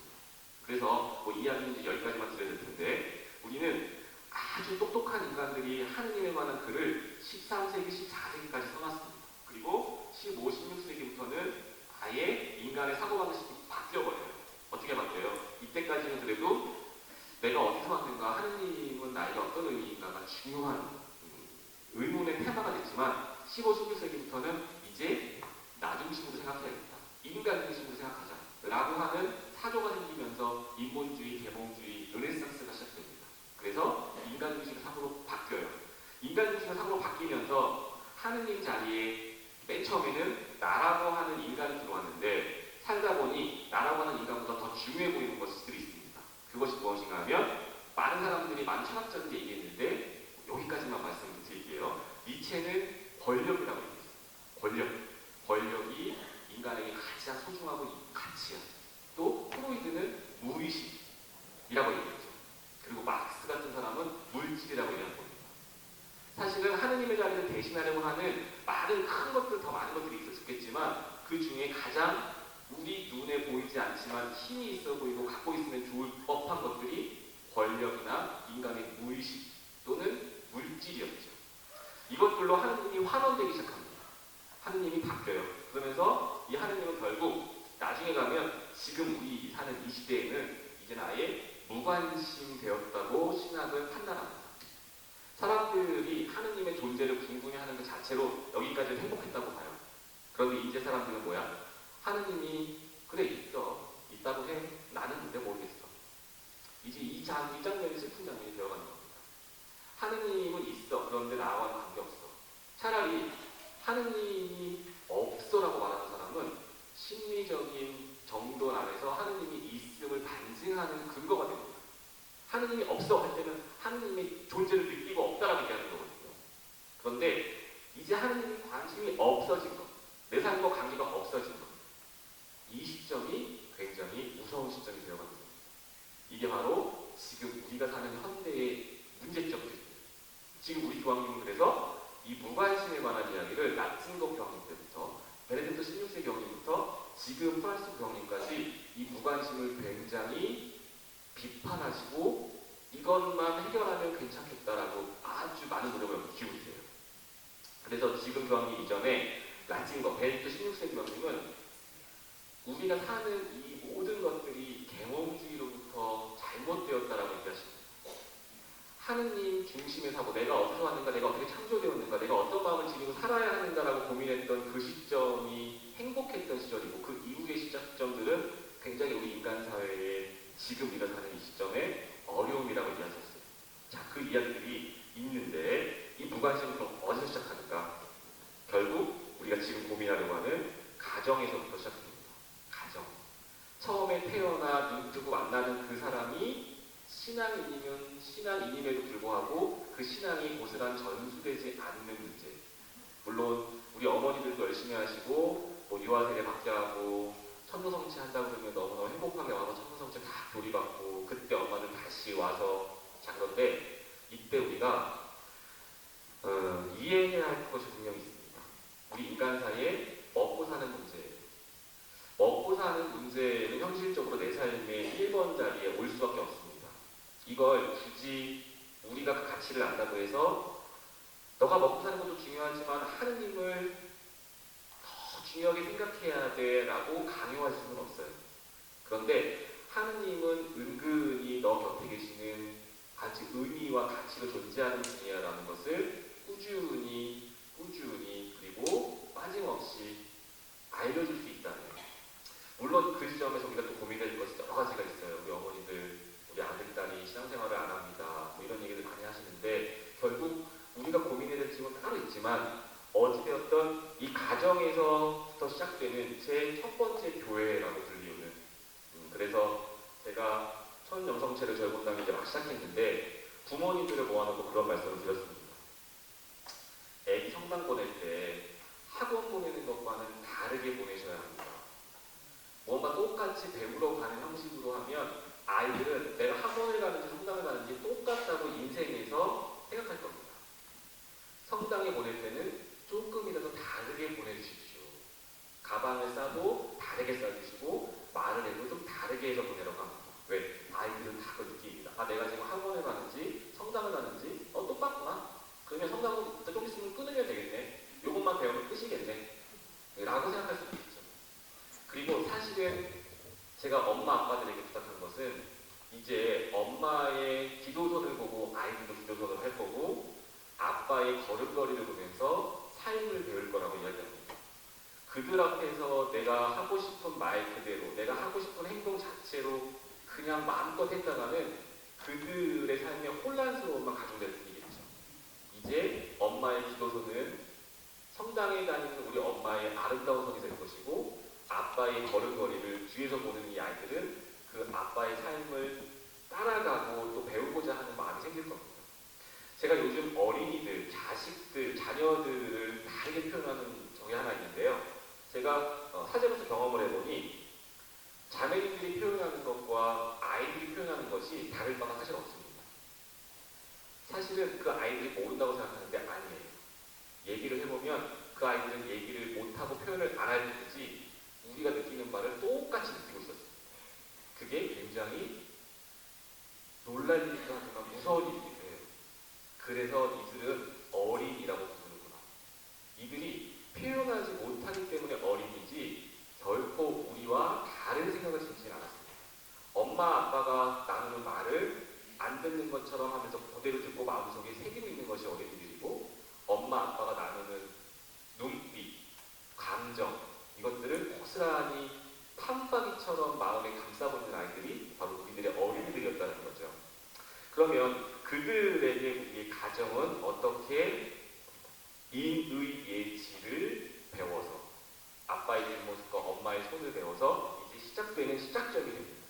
그래서 뭐 이야기는 이제 여기까지만 드려야 될 텐데 우리는 아주 똑똑한 인간들이 하느님에 관한 글을 13세기, 14세기까지 써놨습니다. 그리고 15, 16세기부터는 아예 인간의 사고방식이 바뀌어버려요. 어떻게 바뀌어요? 이때까지는 그래도 내가 어디서 왔는가, 하느님은 나에게 어떤 의미인가가 중요한 의문의 테마가 됐지만 15, 16세기부터는 이제 나 중심으로 생각해야겠다. 인간 중심으로 생각하자. 라고 하는 사조가 생기면서 인본주의, 계몽주의, 르네상스가 시작됩니다. 그래서 인간 중심의 사고로 바뀌어요. 인간 중심의 사고로 바뀌면서 하느님 자리에 맨 처음에는 나라고 하는 인간이 들어왔는데 살다 보니 나라고 하는 인간보다 더 중요해 보이는 것들이 있습니다. 그것이 무엇인가 하면 많은 사람들이 많은 철학자들이 얘기했는데 여기까지만 말씀드릴게요. 니체는 권력이라고 얘기했어요. 권력이 인간에게 가장 소중하고 가치야. 또 프로이드는 무의식이라고 얘기했죠. 그리고 막스 같은 사람은 물질이라고 얘기한 겁니다. 사실은 하느님의 자리를 대신하려고 하는 많은 큰 것들, 더 많은 것들이 있었겠지만 그 중에 가장 우리 눈에 보이지 않지만 힘이 있어 보이고 갖고 있으면 좋을 법한 것들이 권력이나 인간의 무의식 또는 물질이었죠. 이것들로 하느님이 환원되기 시작합니다. 하느님이 바뀌어요. 그러면서 이 하느님은 결국 나중에 가면 지금 우리 사는 이 시대에는 이제는 아예 무관심 되었다고 신학을 판단합니다. 사람들이 하느님의 존재를 궁금해하는 것 자체로 여기까지 행복했다고 봐요. 그런데 이제 사람들은 뭐야? 하느님이 그래 있다고 해. 나는 근데 모르겠어. 이제 이 장면이 슬픈 장면이 되어가는 겁니다. 하느님은 있어. 그런데 나와는 관계없어. 차라리 하느님이 없어라고 말하는 사람은 심리적인 정돈 안에서 하느님이 있음을 반증하는 근거가 됩니다. 하느님이 없어 할 때는 하느님의 존재를 느끼고 없다라고 얘기하는 거거든요. 그런데 이제 하느님이 관심이 없어진 것, 내 삶과 관계가 없어진 것, 이 시점이 굉장히 무서운 시점이 되어갑니다. 이게 바로 지금 우리가 사는 현대의 문제점들입니다. 지금 우리 교황님은 그래서 이 무관심에 관한 이야기를 라틴거 교황님 때부터 베네딕토 16세 교황님부터 지금 프란시스 교황님까지 이 무관심을 굉장히 비판하시고 이것만 해결하면 괜찮겠다라고 아주 많은 노력을 기울이세요. 그래서 지금 교황님 이전에 라틴거 베네딕토 16세 교황님은 우리가 사는 이 모든 것들이 계몽주의로부터 잘못되었다라고 얘기하십니다. 하느님 중심의 사고, 내가 어디서 왔는가, 내가 어떻게 창조되었는가, 내가 어떤 마음을 지니고 살아야 하는가라고 고민했던 그 시점이 행복했던 시절이고 그 이후의 시점들은 굉장히 우리 인간 사회에 지금 우리가 사는 이 시점에 어려움이라고 얘기하셨어요. 자, 그 이야기들이 있는데 이 무관심은 그럼 어디서 시작하는가? 결국 우리가 지금 고민하려고 하는 가정에서부터 시작됩니다. 가정. 처음에 태어나 눈 뜨고 만나는 그 사람이 신앙인이면 신앙인임에도 불구하고 그 신앙이 고스란 전수되지 않는 문제. 물론 우리 어머니들도 열심히 하시고 뭐 유아세례 받게 하고 천도성체 한다고 그러면 너무너무 행복하게 와서 천도성체 다 교리받고 그때 엄마는 다시 와서 자 그런데 이때 우리가 이해해야 할 것이 분명히 있습니다. 우리 인간 사이에 먹고 사는 문제예요. 먹고 사는 문제는 현실적으로 내 삶의 1번 자리에 올 수밖에 없습니다. 이걸 굳이 우리가 그 가치를 안다고 해서 너가 먹고 사는 것도 중요하지만 하느님을 더 중요하게 생각해야 돼 라고 강요할 수는 없어요. 그런데 하느님은 은근히 너 곁에 계시는 아주 의미와 가치가 존재하는 분이야라는 것을 꾸준히 그리고 빠짐없이 알려줄 수 있다는 거예요. 물론 그 지점에서 우리가 또 고민될 것이 여러 가지가 있어요. 우리 어머니들, 우리 아들, 딸이 신앙생활을 안 합니다. 뭐 이런 얘기를 많이 하시는데 결국 우리가 고민해야 될 지점은 따로 있지만 어찌되었던 이 가정에서부터 시작되는 제 첫 번째 교회라고 불리우는 그래서 제가 첫 영성체를 저희 본당에 이제 막 시작했는데 부모님들을 모아놓고 그런 말씀을 드렸습니다. 애기 성당 보낼 때 학원 보내는 것과는 다르게 보내셔야 합니다. 뭔가 똑같이 배우러 가는 형식으로 하면 아이들은 내가 학원을 가는지 성당을 가는지 똑같다고 인생에서 생각할 겁니다. 성당에 보낼 때는 조금이라도 다르게 보내주십시오. 가방을 싸도 다르게 싸주시고 말을 해도 좀 다르게 해서 보내라고 합니다. 왜? 아이들은 다 그걸 느낍니다. 아, 내가 지금 학원을 가는지 성당을 가는지 똑같구나. 그러면 성당은 좀 있으면 끊으면 되겠네. 요것만 배우면 끝이겠네. 라고 생각할 수도 있죠. 그리고 사실은 제가 엄마 아빠들에게 부탁한 것은 이제 엄마의 기도선을 보고 아이들도 기도선을 할 거고 아빠의 걸음걸이를 보면서 삶을 배울 거라고 이야기합니다. 그들 앞에서 내가 하고 싶은 말 그대로 내가 하고 싶은 행동 자체로 그냥 마음껏 했다가는 그들의 삶에 혼란스러움만 가중될 뿐이겠죠. 이제 엄마의 기도선은 성당에 다니는 우리 엄마의 아름다운 선이 될 것이고 아빠의 걸음걸이를 뒤에서 보는 이 아이들은 그 아빠의 삶을 따라가고 또 배우고자 하는 마음이 생길 겁니다. 제가 요즘 어린이들, 자식들, 자녀들을 다르게 표현하는 정이 하나 있는데요. 제가 사제로서 경험을 해보니 자매님들이 표현하는 것과 아이들이 표현하는 것이 다를 바가 사실 없습니다. 사실은 그 아이들이 모른다고 생각하는데 아니에요. 얘기를 해보면 그 아이들은 얘기를 못하고 표현을 안 할 뿐이지 우리가 느끼는 바를 똑같이 느끼고 있었어요. 그게 굉장히 놀랄 일이기도 하지만 무서운 일이기도 해요. 그래서 이들은 어린이라고 부르는구나. 이들이 표현하지 못하기 때문에 어린이지 결코 우리와 다른 생각을 짓지 않았습니다. 엄마 아빠가 나누는 말을 안 듣는 것처럼 하면서 그대로 듣고 마음속에 새기고 있는 것이 어린이들이고 엄마 아빠가 나누는 눈빛, 감정 이것들을 고스란히 탐박이처럼 마음에 감싸보는 아이들이 바로 우리들의 어린이들이었다는 거죠. 그러면 그들에게 우리의 가정은 어떻게 인의예지를 배워서 아빠의 뒷모습과 엄마의 손을 배워서 이제 시작되는 시작점이 됩니다.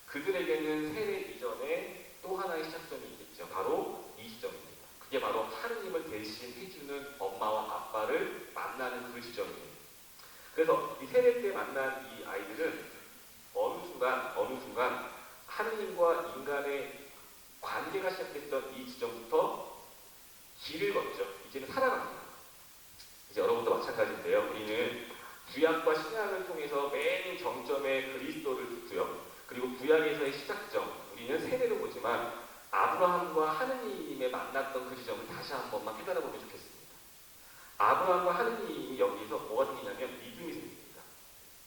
그들에게는 세례 이전에 또 하나의 시작점이 있겠죠. 바로 이 시점입니다. 그게 바로 하느님을 대신 해주는 엄마와 아빠를 만나는 그 지점이에요. 그래서 이 세례 때 만난 이 아이들은 어느 순간 하느님과 인간의 관계가 시작됐던 이 지점부터 길을 걷죠. 이제는 살아갑니다. 이제 여러분도 마찬가지인데요. 우리는 구약과 신약을 통해서 맨 정점에 그리스도를 듣고요. 그리고 구약에서의 시작점, 우리는 세례를 보지만 아브라함과 하느님의 만났던 그 지점을 다시 한 번만 깨달아 보면 좋겠습니다. 아브라함과 하느님이 여기서 뭐가 생기냐면 믿음이 생깁니다.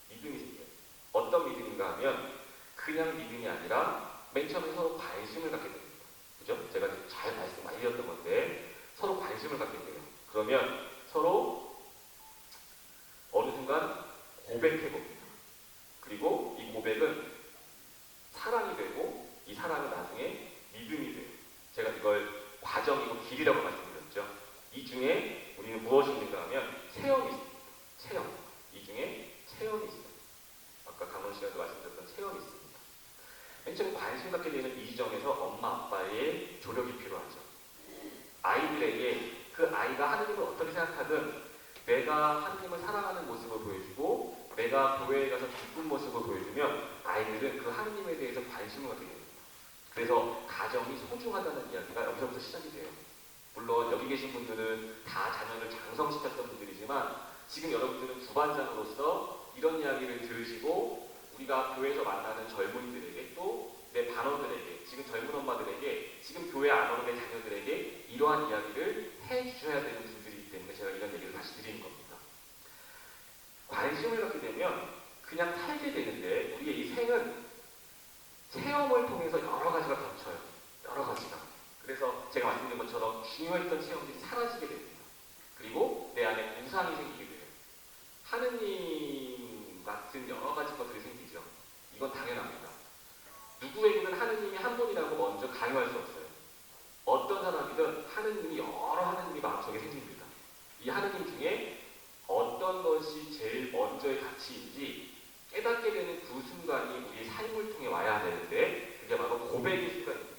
믿음이 생겨요. 어떤 믿음인가 하면 그냥 믿음이 아니라 맨 처음에 서로 관심을 갖게 됩니다. 그죠? 제가 잘 말씀 많이 드렸던 건데 서로 관심을 갖게 돼요. 그러면 서로 어느 순간 고백해봅니다. 그리고 이 고백은 사랑이 되고 이 사랑은 나중에 믿음이 돼요. 제가 이걸 과정이고 길이라고 말씀드렸죠. 이 중에 우리는 무엇이 있는가 하면 체험이 있습니다. 체험. 이 중에 체험이 있어요. 아까 강원 시간에도 말씀드렸던 체험이 있습니다. 맨 처음 관심 갖게 되는 이 지점에서 엄마 아빠의 조력이 필요하죠. 아이들에게 그 아이가 하느님을 어떻게 생각하든 내가 하느님을 사랑하는 모습을 보여주고 내가 교회에 가서 기쁜 모습을 보여주면 아이들은 그 하느님에 대해서 관심을 갖게 됩니다. 그래서 가정이 소중하다는 이야기가 여기서부터 시작이 돼요. 물론 여기 계신 분들은 다 자녀를 장성시켰던 분들이지만 말씀드리지만 지금 여러분들은 부반장으로서 이런 이야기를 들으시고 우리가 교회에서 만나는 젊은이들에게 또 내 반원들에게 지금 젊은 엄마들에게 지금 교회 안 오는 내 자녀들에게 이러한 이야기를 해주셔야 되는 분들이기 때문에 제가 이런 얘기를 다시 드리는 겁니다. 관심을 갖게 되면 그냥 살게 되는데 우리의 이 생은 체험을 통해서 여러 가지가 겹쳐요. 여러 가지가. 그래서 제가 말씀드린 것처럼 중요했던 체험들이 사라지게 됩니다. 그리고 내 안에 우상이 생기게 돼요. 하느님 같은 여러 가지 것들이 생기죠. 이건 당연합니다. 누구에게는 하느님이 한 분이라고 먼저 강요할 수 없어요. 어떤 사람이든 하느님이 여러 하느님이 마음속에 생깁니다. 이 하느님 중에 어떤 것이 제일 먼저의 가치인지 깨닫게 되는 그 순간이 우리의 삶을 통해 와야 되는데 그게 바로 고백의 순간입니다.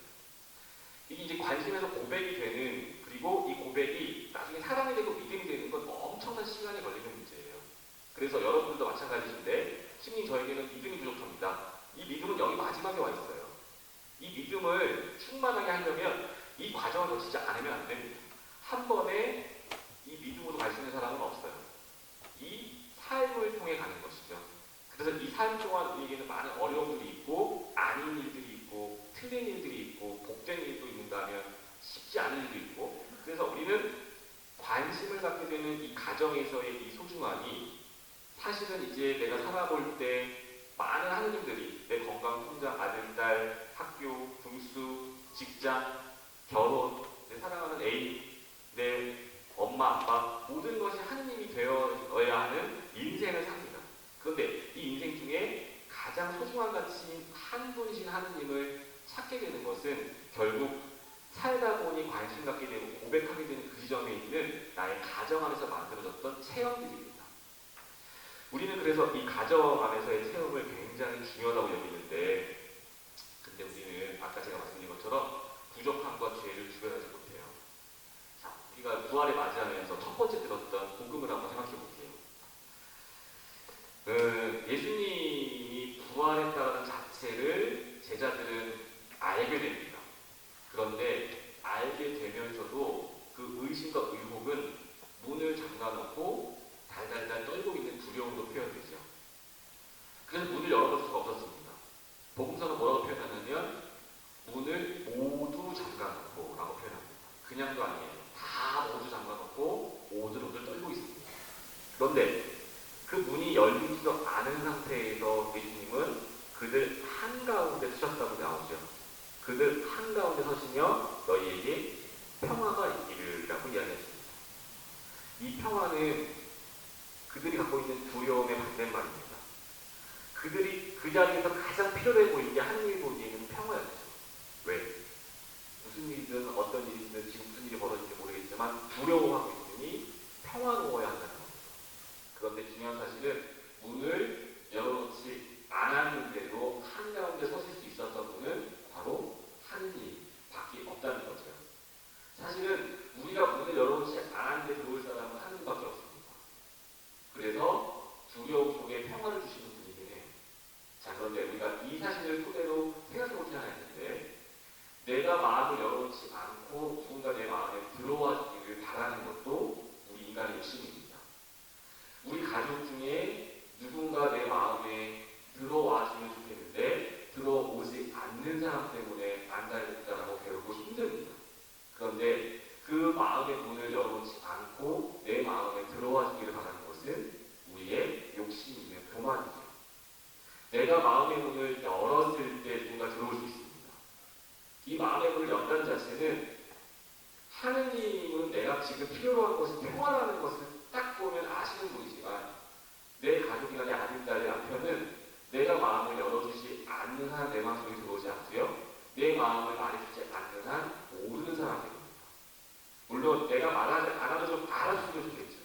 이게 이제 관심에서 고백이 되는 그리고 이 고백이 나중에 사랑이 되고 믿음이 되는 건 엄청난 시간이 걸리는 문제예요. 그래서 여러분들도 마찬가지신데 심리 저에게는 믿음이 부족합니다. 이 믿음은 여기 마지막에 와 있어요. 이 믿음을 충만하게 하려면 이 과정을 거치지 않으면 안 됩니다. 한 번에 이 믿음으로 갈 수 있는 사람은 없어요. 이 삶을 통해 가는 것이죠. 그래서 이 삶 동안 우리에게는 많은 어려움들이 있고 아닌 일들이 있고 틀린 일들이 있고 복된 일도 있는가 하면 쉽지 않은 일도 있고 그래서 우리는 관심을 갖게 되는 이 가정에서의 이 소중함이 사실은 이제 내가 살아볼 때 많은 하느님들이 내 건강, 성장, 아들, 딸, 학교, 등수, 직장, 결혼, 내 사랑하는 애인, 내 엄마, 아빠 모든 것이 하느님이 되어야 하는 인생을 삽니다. 그런데 이 인생 중에 가장 소중한 가치인 한 분이신 하느님을 찾게 되는 것은 결국 살다 보니 관심 갖게 되고 고백하게 되는 그 지점에 있는 나의 가정 안에서 만들어졌던 체험들입니다. 우리는 그래서 이 가정 안에서의 체험을 굉장히 중요하다고 여기는데 근데 우리는 아까 제가 말씀드린 것처럼 부족함과 죄를 구별하지 못해요. 자, 우리가 부활을 맞이하면서 첫 번째 들었던 복음을 한번 생각해 볼게요. 예수님이 부활했다는 자체를 제자들은 알게 됩니다. 그런데 알게 되면서도 그 의심과 의혹은 문을 잠가놓고 달달달 떨고 있는 두려움으로 표현되죠. 그래서 문을 열어볼 수가 없었습니다. 복음서는 뭐라고 표현하냐면 문을 모두 잠가놓고 라고 표현합니다. 그냥도 아니에요. 다 모두 잠가놓고 오들오들 떨고 있습니다. 그런데 그 문이 열리지도 않은 상태에서 예수님은 그들 한가운데 서셨다고 나오죠. 그들 한가운데 서시며 너희에게 평화가 있기를 라고 이야기했습니다. 이 평화는 그들이 갖고 있는 두려움의 반대말입니다. 그들이 그 자리에서 가장 필요해 보이는 게 하느님이 보기에는 평화였죠. 왜? 무슨 일이든 어떤 일이든 지금 무슨 일이 벌어질지 모르겠지만 두려워하고 있으니 평화로워야 한다는 겁니다. 그런데 중요한 사실은 문을 열어놓지 않았는데도 한가운데 서실 수 있었던 분은 바로 하느님밖에 없다는 거죠. 사실은 우리가 문을 열어놓지 않았는데 들어올 사람은 하느님밖에 없습니다. 그래서 두려움 속에 평화를 주시는 분이긴 해요. 자, 그런데 우리가 이 사실을 토대로 생각해보지 않았는데 내가 마음을 열어놓지 않고 누군가 내 마음에 들어와 주기를 바라는 것도 우리 인간의 욕심입니다. 우리 가족 중에 누군가 내 마음에 들어와 주면 좋겠는데 들어오지 않는 사람 때문에 안 살겠다라고 배우고 힘듭니다. 그런데 그 마음의 문을 열어놓지 않고 내 마음에 들어와 주기를 바라는 것은 우리의 욕심이며 교만이죠. 내가 마음의 문을 열었을 때 누군가 들어올 수 있습니다. 이 마음의 문을 연다는 자체는 하느님은 내가 지금 필요로 하는 것이 평화라는 것을 딱 보면 아시는 분이지만 내 가족이나 내 아들, 딸, 내 남편은 내가 마음을 열어주지 않는 한 내 마음속에 들어오지 않고요. 내 마음을 말해주지 않는 한 모르는 사람이 됩니다. 물론 내가 말하지 않아도 좀 알아주시면 좋겠죠.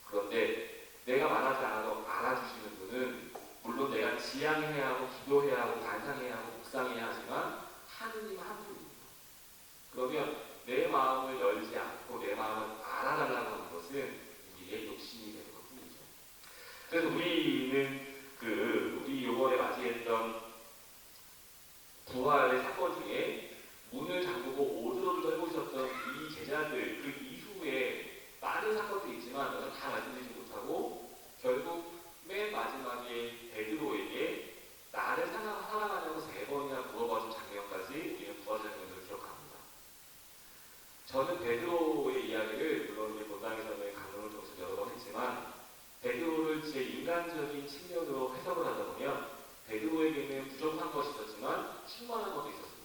그런데 내가 말하지 않아도 알아주시는 분은 물론 내가 지향해야 하고 기도해야 하고 반상해야 하고 묵상해야 하지만 하느님 한 분입니다. 그러면 내 마음을 열지 않고 내 마음을 알아달라고 하는 것은 우리의 욕심이 되는 것뿐이죠. 그래서 우리는 우리 이번에 맞이했던 부활의 사건 중에 문을 잠그고 오들오들 떨고 있었던 이 제자들 그 이후에 많은 사건들이 있죠. 있지만 제가 다 말씀드리지 못하고 결국 맨 마지막에 베드로에게 나를 사랑하냐고 3번이나 물어봐준 장면까지 우리는 부활절경을 기억합니다. 저는 베드로의 이야기를 물론 우리 본당에서는 강론을 통해서 여러 번 했지만 베드로를 제 인간적인 측면으로 해석을 하다 보면 베드로에게는 부족한 것이 있었지만 충만한 것도 있었습니다.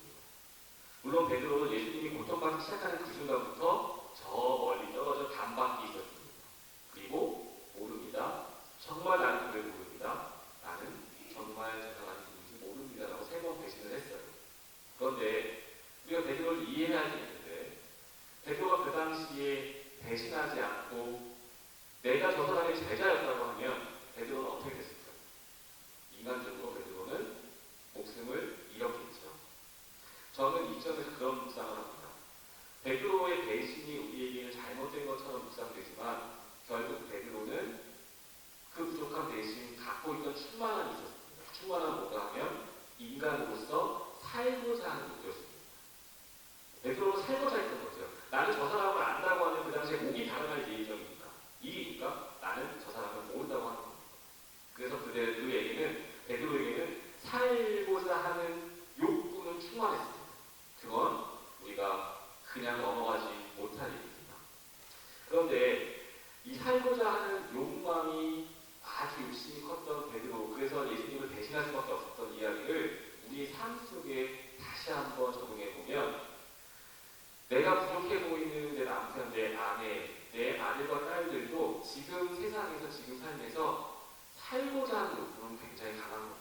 물론 베드로는 예수님이 고통받기 시작하는 그 순간부터 저 멀리 떨어져 단밖에 있었습니다. 그리고 모릅니다. 정말 나는 그를 모릅니다. 나는 정말 저 사람이 누군지 모릅니다. 라고 3번 배신을 했어요. 그런데 우리가 베드로를 이해해야 되는데 베드로가 그 당시에 배신하지 않고 내가 저 사람의 제자였다고 하면 베드로는 어떻게 됐을까요? 인간적으로 베드로는 목숨을 잃었겠죠. 저는 이 점에서 그런 묵상을 합니다. 베드로의 배신이 우리에게는 잘못된 것처럼 묵상되지만 결국 베드로는 그 부족한 대신 갖고 있던 충만함이 있었습니다. 그 충만함은 뭐가 하면 인간으로서 살고자 하는 목표였습니다. 베드로는 살고자 했던 거죠. 나는 저 사람을 안다고 하면 그 당시에 목이 달아날 예정입니다. 이유니까 나는 저 사람을 모른다고 하는 겁니다. 그래서 그에게는 베드로에게는 살고자 하는 욕구는 충만했습니다. 그건 우리가 그냥 넘어가지 못할 일입니다. 그런데 이 살고자 하는 욕망이 아주 욕심이 컸던 베드로, 그래서 예수님을 대신할 수밖에 없었던 이야기를 우리의 삶 속에 다시 한번 적용해 보면 내가 부족해 보이는 내 남편, 내 아내, 내 아들과 딸들도 지금 세상에서 지금 삶에서 살고자 하는 욕구는 굉장히 강한 겁니다.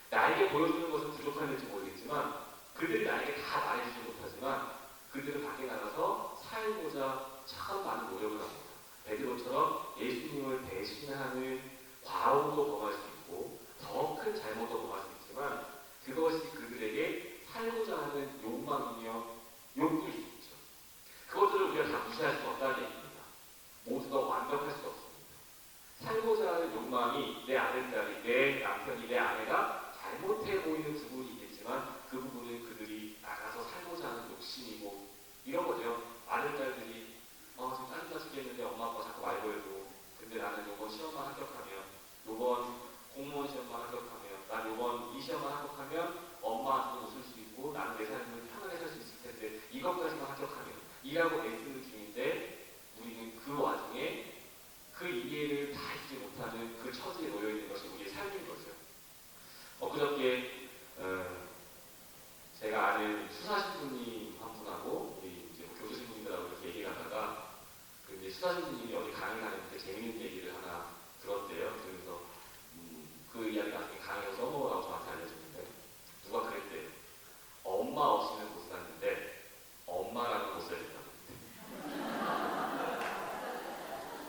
나에게 보여주는 것은 부족한지 모르겠지만 그들이 나에게 다 말해주지 못하지만 그들은 밖에 나가서 살고자 참 많은 노력을 합니다. 베드로처럼 예수님을 배신하는 과오도 범할 수 있고 더 큰 잘못도 범할 수 있지만 그것이 그들에게 살고자 하는 욕망이며 욕구일 수 있죠. 그것들을 우리가 다 무시할 수 없다는 얘기입니다. 모두가 완벽할 수 없습니다. 살고자 하는 욕망이 내 아들딸이, 내 남편이, 내 아내가 잘못해 보이는 부분이 있겠지만 그 부분은 그들이 나가서 살고자 하는 욕심이고 이런 거죠. 아들딸들이 지금 짜증나 죽겠는데 엄마 아빠 자꾸 말 걸고 근데 나는 요번 시험만 합격하면 요번 공무원 시험만 합격하면 난 요번 이 시험만 합격하면 엄마한테도 웃을 수 있고 나는 내 삶을 편하게 살 수 있을 텐데 이것까지만 합격하면 이라고 애쓰는 중인데 우리는 그 와중에 그 이해를 다 해주지 못하는 그 처지에 놓여있는 것이 우리의 삶인 거죠. 엊그저께 제가 아는 수사신부님 한 분하고 우리 이제 교수신부님들하고 이렇게 얘기를 하다가 그 이제 수사신부님이 어디 강의 가는데 재밌는 얘기를 하나 들었대요. 그래서 그 이야기 나중에 강의에서 써먹으라고 저한테 알려줬는데 누가 그랬대요. 엄마 없이는 못 사는데 엄마라는 못 살겠다고.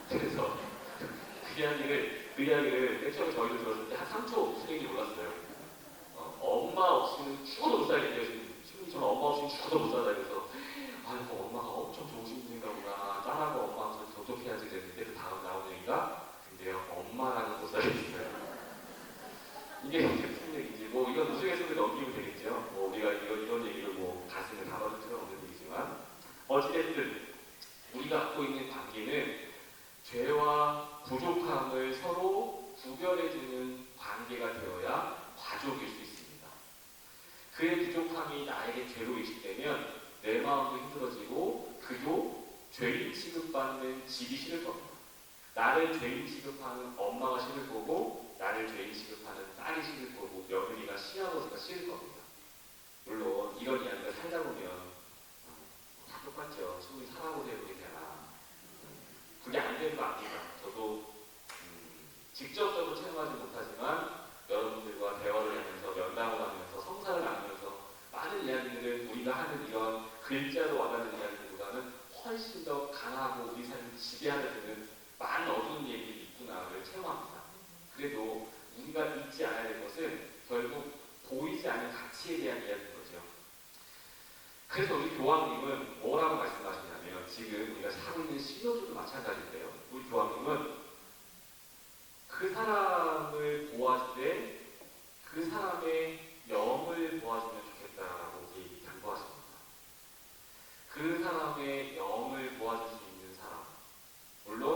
그래서 그 이야기를 맨 처음에 저희도 들었을 때 한 3초 무슨 얘기인지 몰랐어요. 엄마 없이는 죽어도 못 살겠대요. 지금 저는 엄마 없이는 죽어도 못 살다 그래서 아이고 엄마가 엄청 좋으신 분인가 보다. 딸하고 엄마하고 도둑해야지 그랬는데 그 다음 나온 얘기가 근데요 엄마라는 못 살겠어요. 이게 무슨 얘기인지 뭐 이건 우스갯소리 넘기면 되겠죠. 뭐 우리가 이런 얘기를 뭐 가슴에 담아줄 필요는 없는 얘기지만 어찌됐든 우리가 갖고 있는 관계는 죄와 부족함을 서로 구별해주는 관계가 되어야 가족일 수 있습니다. 그의 부족함이 나에게 죄로 인식되면 내 마음도 힘들어지고 그도 죄인 취급받는 집이 싫을 겁니다. 나를 죄인 취급하는 엄마가 싫을 거고 나를 죄인 취급하는 딸이 싫을 거고 며느리가 시아버지가 싫을 겁니다. 물론 이런 이야기가 살다 보면 다 똑같죠. 충분히 살아보자 이렇게 되나 그게 안 되는 거 아닙니다. 저도 직접적으로 체험하지 못하지만 여러분들과 대화를 하면서 면담을 하면서 성사를 나누면서 많은 이야기들을 우리가 하는 이런 글자로 와닿는 이야기들보다는 훨씬 더 강하고 우리 삶을 지배하는 많은 어두운 얘기들이 있구나를 체험합니다. 그래도 우리가 잊지 않아야 될 것은 결국 보이지 않는 가치에 대한 이야기인 거죠. 그래서 우리 교황님은 뭐라고 말씀하시냐면 지금 우리가 살고 있는 신호주도 마찬가지인데요. 우리 교황님은 그 사람을 보아주되 그 사람의 영을 보아주면 좋겠다라고 당부하십니다. 그 사람의 영을 보아줄 수 있는 사람, 물론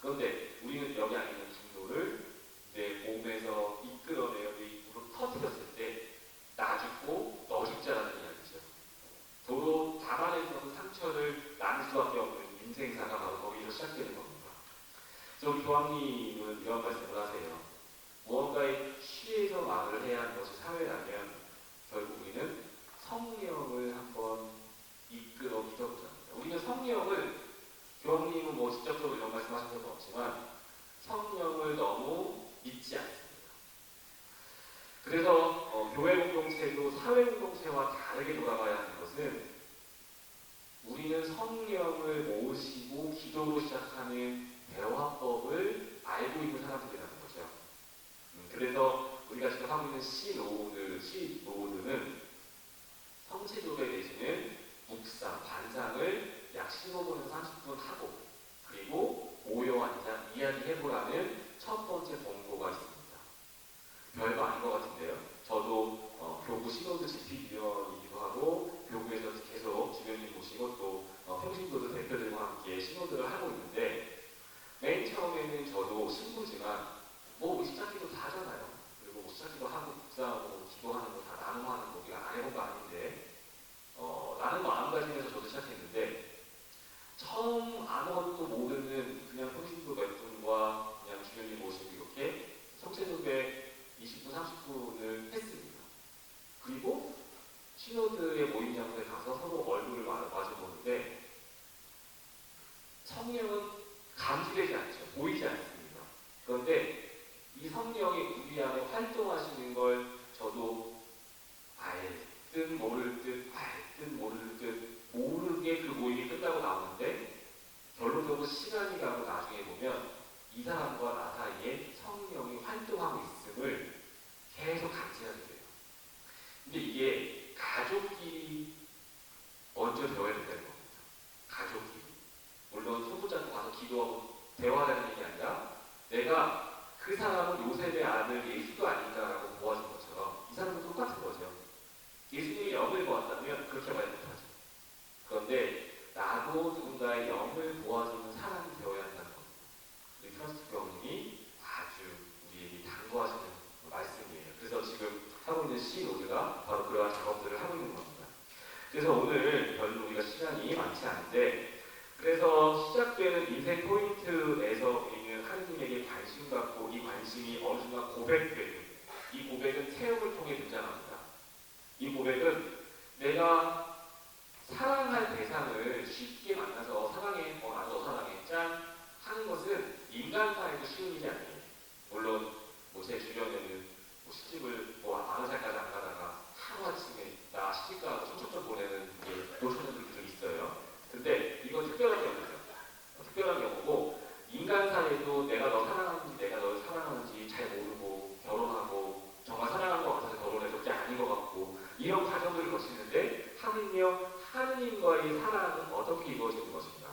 그런데 우리는 여기 안에 있는 진도를 내 몸에서 이끌어내어 내 입으로 터뜨렸을 때 나 죽고 너 죽자라는 이야기죠. 도로 담안에서는 상처를 나눌 수밖에 없는 인생사가 바로 거기서 시작되는 겁니다. 그래서 우리 교황님은 이런 말씀을 하세요. 무언가에 취해서 말을 해야 하는 것이 사회라면 결국 우리는 성령을 한번 이끌어 믿어보자. 우리는 성령을, 교황님은 뭐 직접적으로 이런 말씀하신 적은 없지만 성령을 너무 믿지 않습니다. 그래서 교회 공동체도 사회 공동체와 다르게 돌아가야 하는 것은 우리는 성령을 모시고 기도로 시작하는 대화법을 알고 있는 사람들이라는 거죠. 그래서 우리가 지금 하고 있는 시노드는 성체교회 내지는 묵상, 반상을 약 15분에서 30분 하고 그리고 모여 앉아 이야기해보라는 첫 번째 권고가 있습니다. 별거 아닌 것 같은데요. 저도 교구 시노드 집필위원이기도 하고 교구에서 계속 주변님 모시고 또 평신도들 대표들과 함께 시노드를 하고 있는데 맨 처음에는 저도 신부지만 뭐 시작기도 다 하잖아요. 그리고 뭐 시작기도 하고 묵상하고 기도하는 거 다 나눔하는 거 우리가 안 해본 거 아닌데 라는 마음가짐에서 저도 시작했는데 처음 아무것도 모르는 그냥 평신도 몇 분과 그냥 주변님 모시고 이렇게 성체도배 20분, 30분을 했습니다. 그리고 시노드의 모임 장소에 가서 서로 얼굴을 마주보는데 성령은 감지되지 않죠. 보이지 않습니다. 그런데 이 성령이 우리 안에 활동하시는 걸 저도 알듯 모를 듯 알듯 모를 듯 모르게 그 모임이 끝나고 나오는데 결론적으로 시간이 가고 나중에 보면 이 사람과 나 사이에 성령이 활동하고 있음을 계속 감지하게 돼요. 근데 이게 가족끼리 먼저 배워야 된다는 겁니다. 가족끼리. 물론 소부자도 가서 기도하고 대화하는 얘기 아니라 내가 그 사람은 요셉의 아들 예수도 아닌가라고 보아준 것처럼 이 사람은 똑같은 거죠. 예수님이 영을 보았다면 그렇게 말 못하죠. 그런데 나도 누군가의 영을 보아주는 사람이 되어야 한다는 겁니다. 우리 프란시스 교황님이 아주 우리에게 당부하시는 말씀이에요. 그래서 지금 하고 있는 시노드가 바로 그러한 작업들을 하고 있는 겁니다. 그래서 오늘 별로 우리가 시간이 많지 않은데 그래서 시작되는 인생 포인트에서 우리는 하느님에게 관심 갖고 이 관심이 어느 순간 고백되고 이 고백은 체험을 통해 등장합니다. 이 고백은 내가 사랑할 대상을 쉽게 만나서 사랑해, 나도 사랑해, 짠 하는 것은 인간사에도 쉬운 일이 아니에요. 물론 제 주변에는 시집을 아는 살까지 안 가다가 하루아침에 나 시집가서 청첩장 보내는 노처녀들이 좀 있어요. 근데 이건 특별한 경우죠. 특별한 경우고 인간사에도 내가 너 사랑하는지 내가 너를 사랑하는지 잘 모르고 결혼하고 정말 사랑한 것 같아서 결혼해서 그게 아닌 것 같고 이런 과정들을 거치는데 하느님과의 사랑은 어떻게 이루어지는 것인가?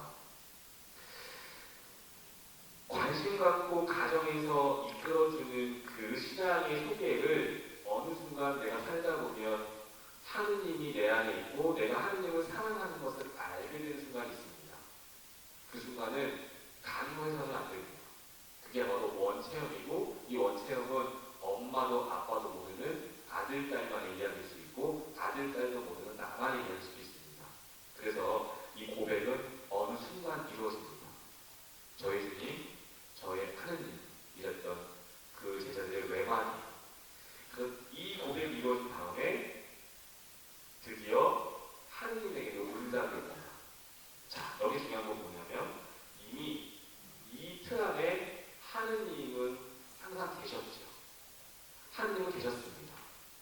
관심 갖고 가정에서 이끌어주는 그 신앙의 소개를 어느 순간 내가 살다 보면 하느님이 내 안에 있고 내가 하느님을 사랑하는 것을 알게 되는 순간이 있습니다. 그 순간은 강요해서는 안 됩니다. 그게 바로 원체험이고 이 원체험은 엄마도 아빠도 모르는 아들, 딸만의 이야기일 수 있고 아들, 딸도 모르는 나만의 이야기일 수도 있습니다. 그래서 이 고백은 어느 순간 이루어집니다. 저희 주님, 저의 하느님 이랬던 그 제자들의 외관이 이 고백이 이루어진 다음에 드디어 하느님에게도 응답이 옵니다. 자, 여기 중요한 건 뭐냐면 이미 이 틀 안에 하느님은 항상 계셨죠. 하느님은 계셨습니다.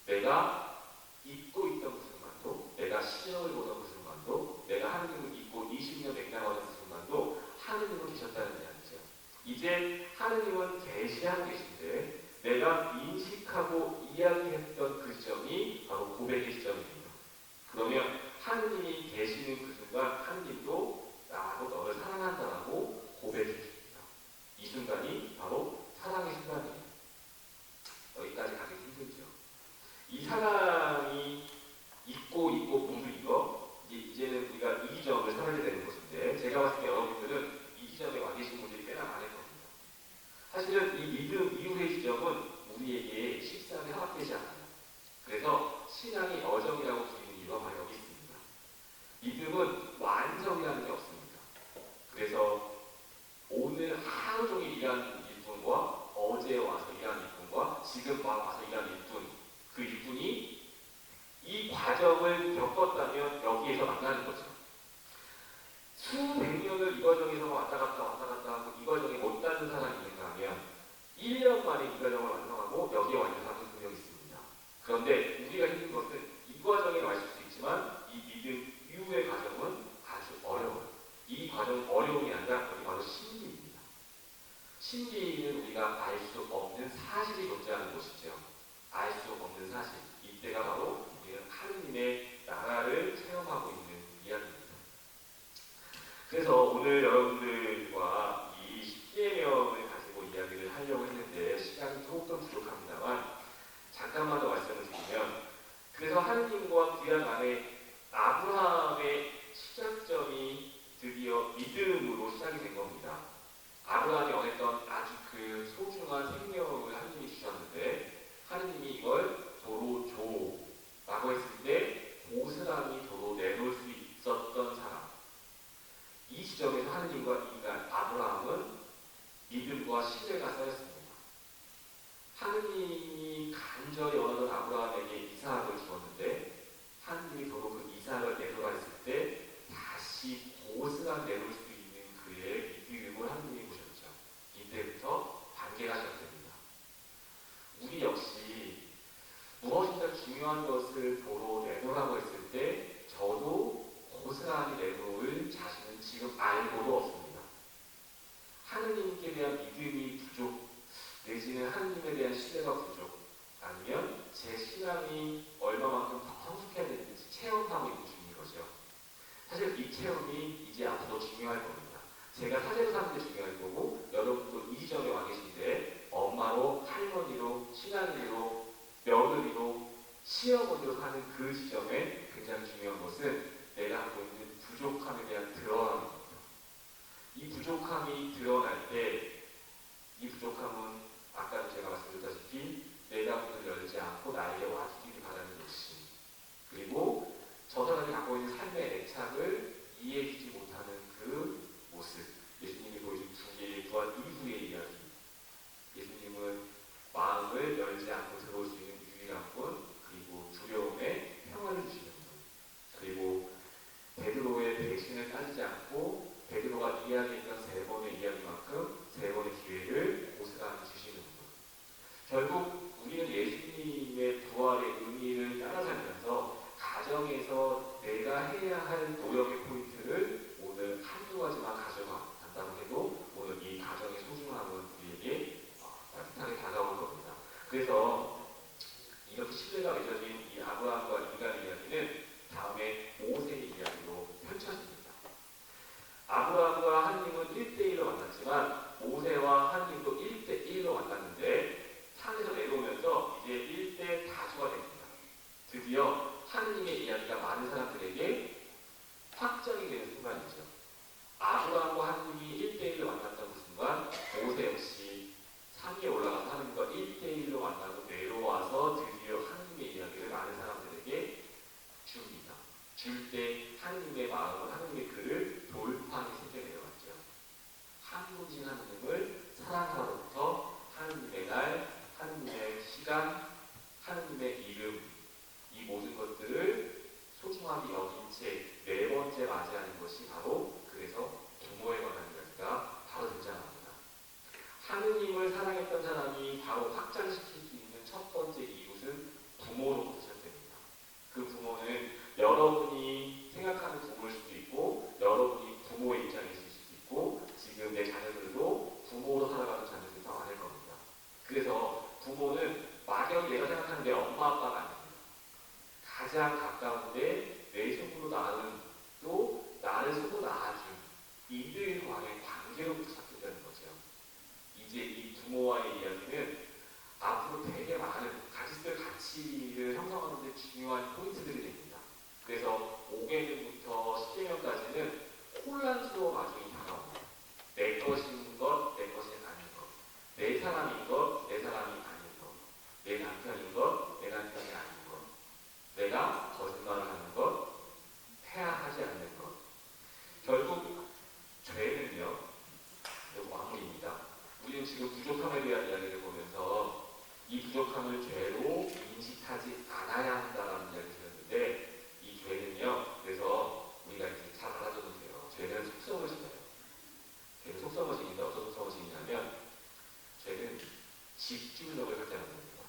내가 잊고 있던 그 순간도, 내가 시험을 보던 그 순간도, 내가 하느님을 잊고 20년 맹랑하던 그 순간도 하느님은 계셨다는 이야기죠. 이제 하느님은 계시하고 계신데 내가 인식하고 이야기했던 그 시점이 바로 고백의 시점입니다. 그러면 하느님이 계시는 그 순간 하느님도 나하고 너를 사랑한다라고 고백해 줍니다. 이 순간이 바로 사랑의 순간이에요. 여기까지 가기 힘들죠. 이 사랑이 있고 무르익어 이제는 우리가 이 점을 살아야 되는 것인데 제가 봤을 때 여러분들은 이 지점에 와 계신 분들이 꽤나 많을 겁니다. 사실은 이 믿음 이후의 지점은 우리에게 쉽사하게 허락되지 않아요. 그래서 신앙이 어정이라고 부르는 이유가 바로 여기 있습니다. 믿음은 완성이라는 게 없습니다. 그래서 오늘 하루 종일 일하는 일꾼과 어제 와서 일하는 일꾼과 지금 와서 일하는 일꾼, 그 일꾼이 이 과정을 겪었다면 여기에서 만나는 거죠. 수백 년을 이 과정에서 왔다 갔다 하고 이 과정에 못 닿는 사람이 있는가 하면 1년 만에 이 과정을 완성하고 여기에 와 있는 사람은 분명 있습니다. 그런데 우리가 힘든 것은 이 과정에 와 있을 수 있지만 이 믿음 이후의 과정은 아주 어려워요. 이 과정은 어려움이 아니라 여기 바로 신비입니다. 신비는 우리가 알 수 없는 사실이 존재하는 것이죠. 알 수 없는 사실. 이때가 바로 우리가 하느님의 나라를 체험하고 있는 이야기입니다. 그래서 오늘 여러분들과 이 십계명을 가지고 이야기를 하려고 했는데 시간이 조금 부족합니다만 잠깐만 더 말씀을 드리면, 그래서 하느님과 구약 안에 아브라함의 시작점이 드디어 믿음으로 시작이 된 겁니다. 아브라함이 원했던 아주 그 소중한 생명을 하느님이 주셨는데 하느님이 이걸 도로 줘라고 했을 때 고스란히 도로 내놓을 수 있었던 사람, 이 지점에서 하느님과 인간 아브라함은 믿음과 신뢰가 쌓였습니다. 하느님이 간절히 원하던 아브라함에게 이삭을 주었는데 하느님이 도로 그 이삭을 내놓으라 했을 때 다시 고스란히 내놓을 수 있는 그의 믿음을 하느님이 보셨죠. 이때부터 관계가 시작됩니다. 우리 역시 무엇인가 중요한 것을 도로 내놓으라고 했을 때 저도 고스란히 내놓을 자신은 지금 알고도 없습니다. 하느님께 대한 믿음이 부족, 내지는 하느님에 대한 신뢰가 부족, 아니면 제 신앙이 얼마만큼 더 성숙해야 되는지 체험하고 있는 중인 거죠. 사실 이 체험이 이제 앞으로 중요할 겁니다. 제가 사제로 사는 게 중요할 거고, 여러분도 이 지점에 와 계신데 엄마로, 할머니로, 친아이로, 며느리로, 시어머니로 사는 그 지점에 굉장히 중요한 것은 내가 갖고 있는 부족함에 대한 드러남입니다. 이 부족함이 드러날 때 이 부족함은 아까도 제가 말씀드렸다시피 내가 문을 열지 않고 나에게 와주기를 바라는 욕심, 그리고 저 사람이 갖고 있는 삶의 애착을 이해해주지 못하는 그 모습, 예수님이 보여준 두 개의 부활 이후의 이야기. 예수님은 마음을 열지 않고 들어올 수 있는 유일한 분, 그리고 두려움에 평안을 주시는 분, 그리고 베드로의 배신을 따지지 않고 베드로가 이야기했던 세 번의 이야기만큼 세 번의 기회를 고스란히 주시는 분. 결국 우리는 예수님의 부활의 의미를 따라가면서 가정에서 내가 해야 할 노력의 포인트를 오늘 한두 가지만 가져간다고 해도 오늘 이 가정의 소중함은 우리에게 따뜻하게 다가올 겁니다. 그래서 이렇게 신뢰가 맺어진 이 아브라함과 인간의 이야기는 다음에 모세의 이야기로 펼쳐집니다. 아브라함과 하느님은 1대1로 만났지만 모세와 하느님도 1대1로 만났는데 산에서 내려오면서 이제 1대 다수가 됩니다. 드디어 하느님의 이야기가 많은 사람들에게 확정이 되는 순간이죠. 아브라함과 하느님이 1대1로 만났던 그 순간 모세 역시 산 위에 올라가서 하느님과 1대1로 만나고 내려와서 드디어 하느님의 이야기를 많은 사람들에게 줍니다. 줄 때 하느님의 마음은 하느님의 글을 돌판에 새겨 내려왔죠. 한국인 하느님을 사랑하로부터 하느님의 날, 하느님의 시간, 하느님의 이름, 이 모든 것들을 소중하게 여긴 채 네 번째 맞이하는 것이 바로 그래서 부모에 관한 이야기가 바로 등장합니다. 하느님을 사랑했던 사람이 바로 확장시킬 수 있는 첫 번째 이웃은 부모로부터 시작됩니다. 그 부모는 여러분이 생각하는 부모일 수도 있고 여러분이 부모의 입장에 있을 수도 있고 지금 내 자녀들도 부모로 살아가는 자녀들이 더 많을 겁니다. 그래서 부모는 막연히 내가 생각하는 내 엄마 아빠가 아닙니다. 가장 가까운데 내 속으로 낳은 또 나를 속으로 낳아준 이들과의 관계로부터 시작된다는 거죠. 이제 이 부모와의 이야기는 앞으로 되게 많은 같이 쓸 가치를 형성하는 데 중요한 포인트들이 됩니다. 그래서 5계명부터 10계명까지는 혼란스러운 와중이 다가옵니다. 내 것인 것, 내 것이 아닌 것, 내 우리는 지금 부족함에 대한 이야기를 보면서 이 부족함을 죄로 인식하지 않아야 한다는 이야기를 드렸는데 이 죄는요. 그래서 우리가 이제 잘 알아두면 돼요. 죄는 속성을 지녀요. 죄는 속성을 지닌다. 어떤 속성을 지니냐면 죄는 집중력을 갖지 않는 겁니다.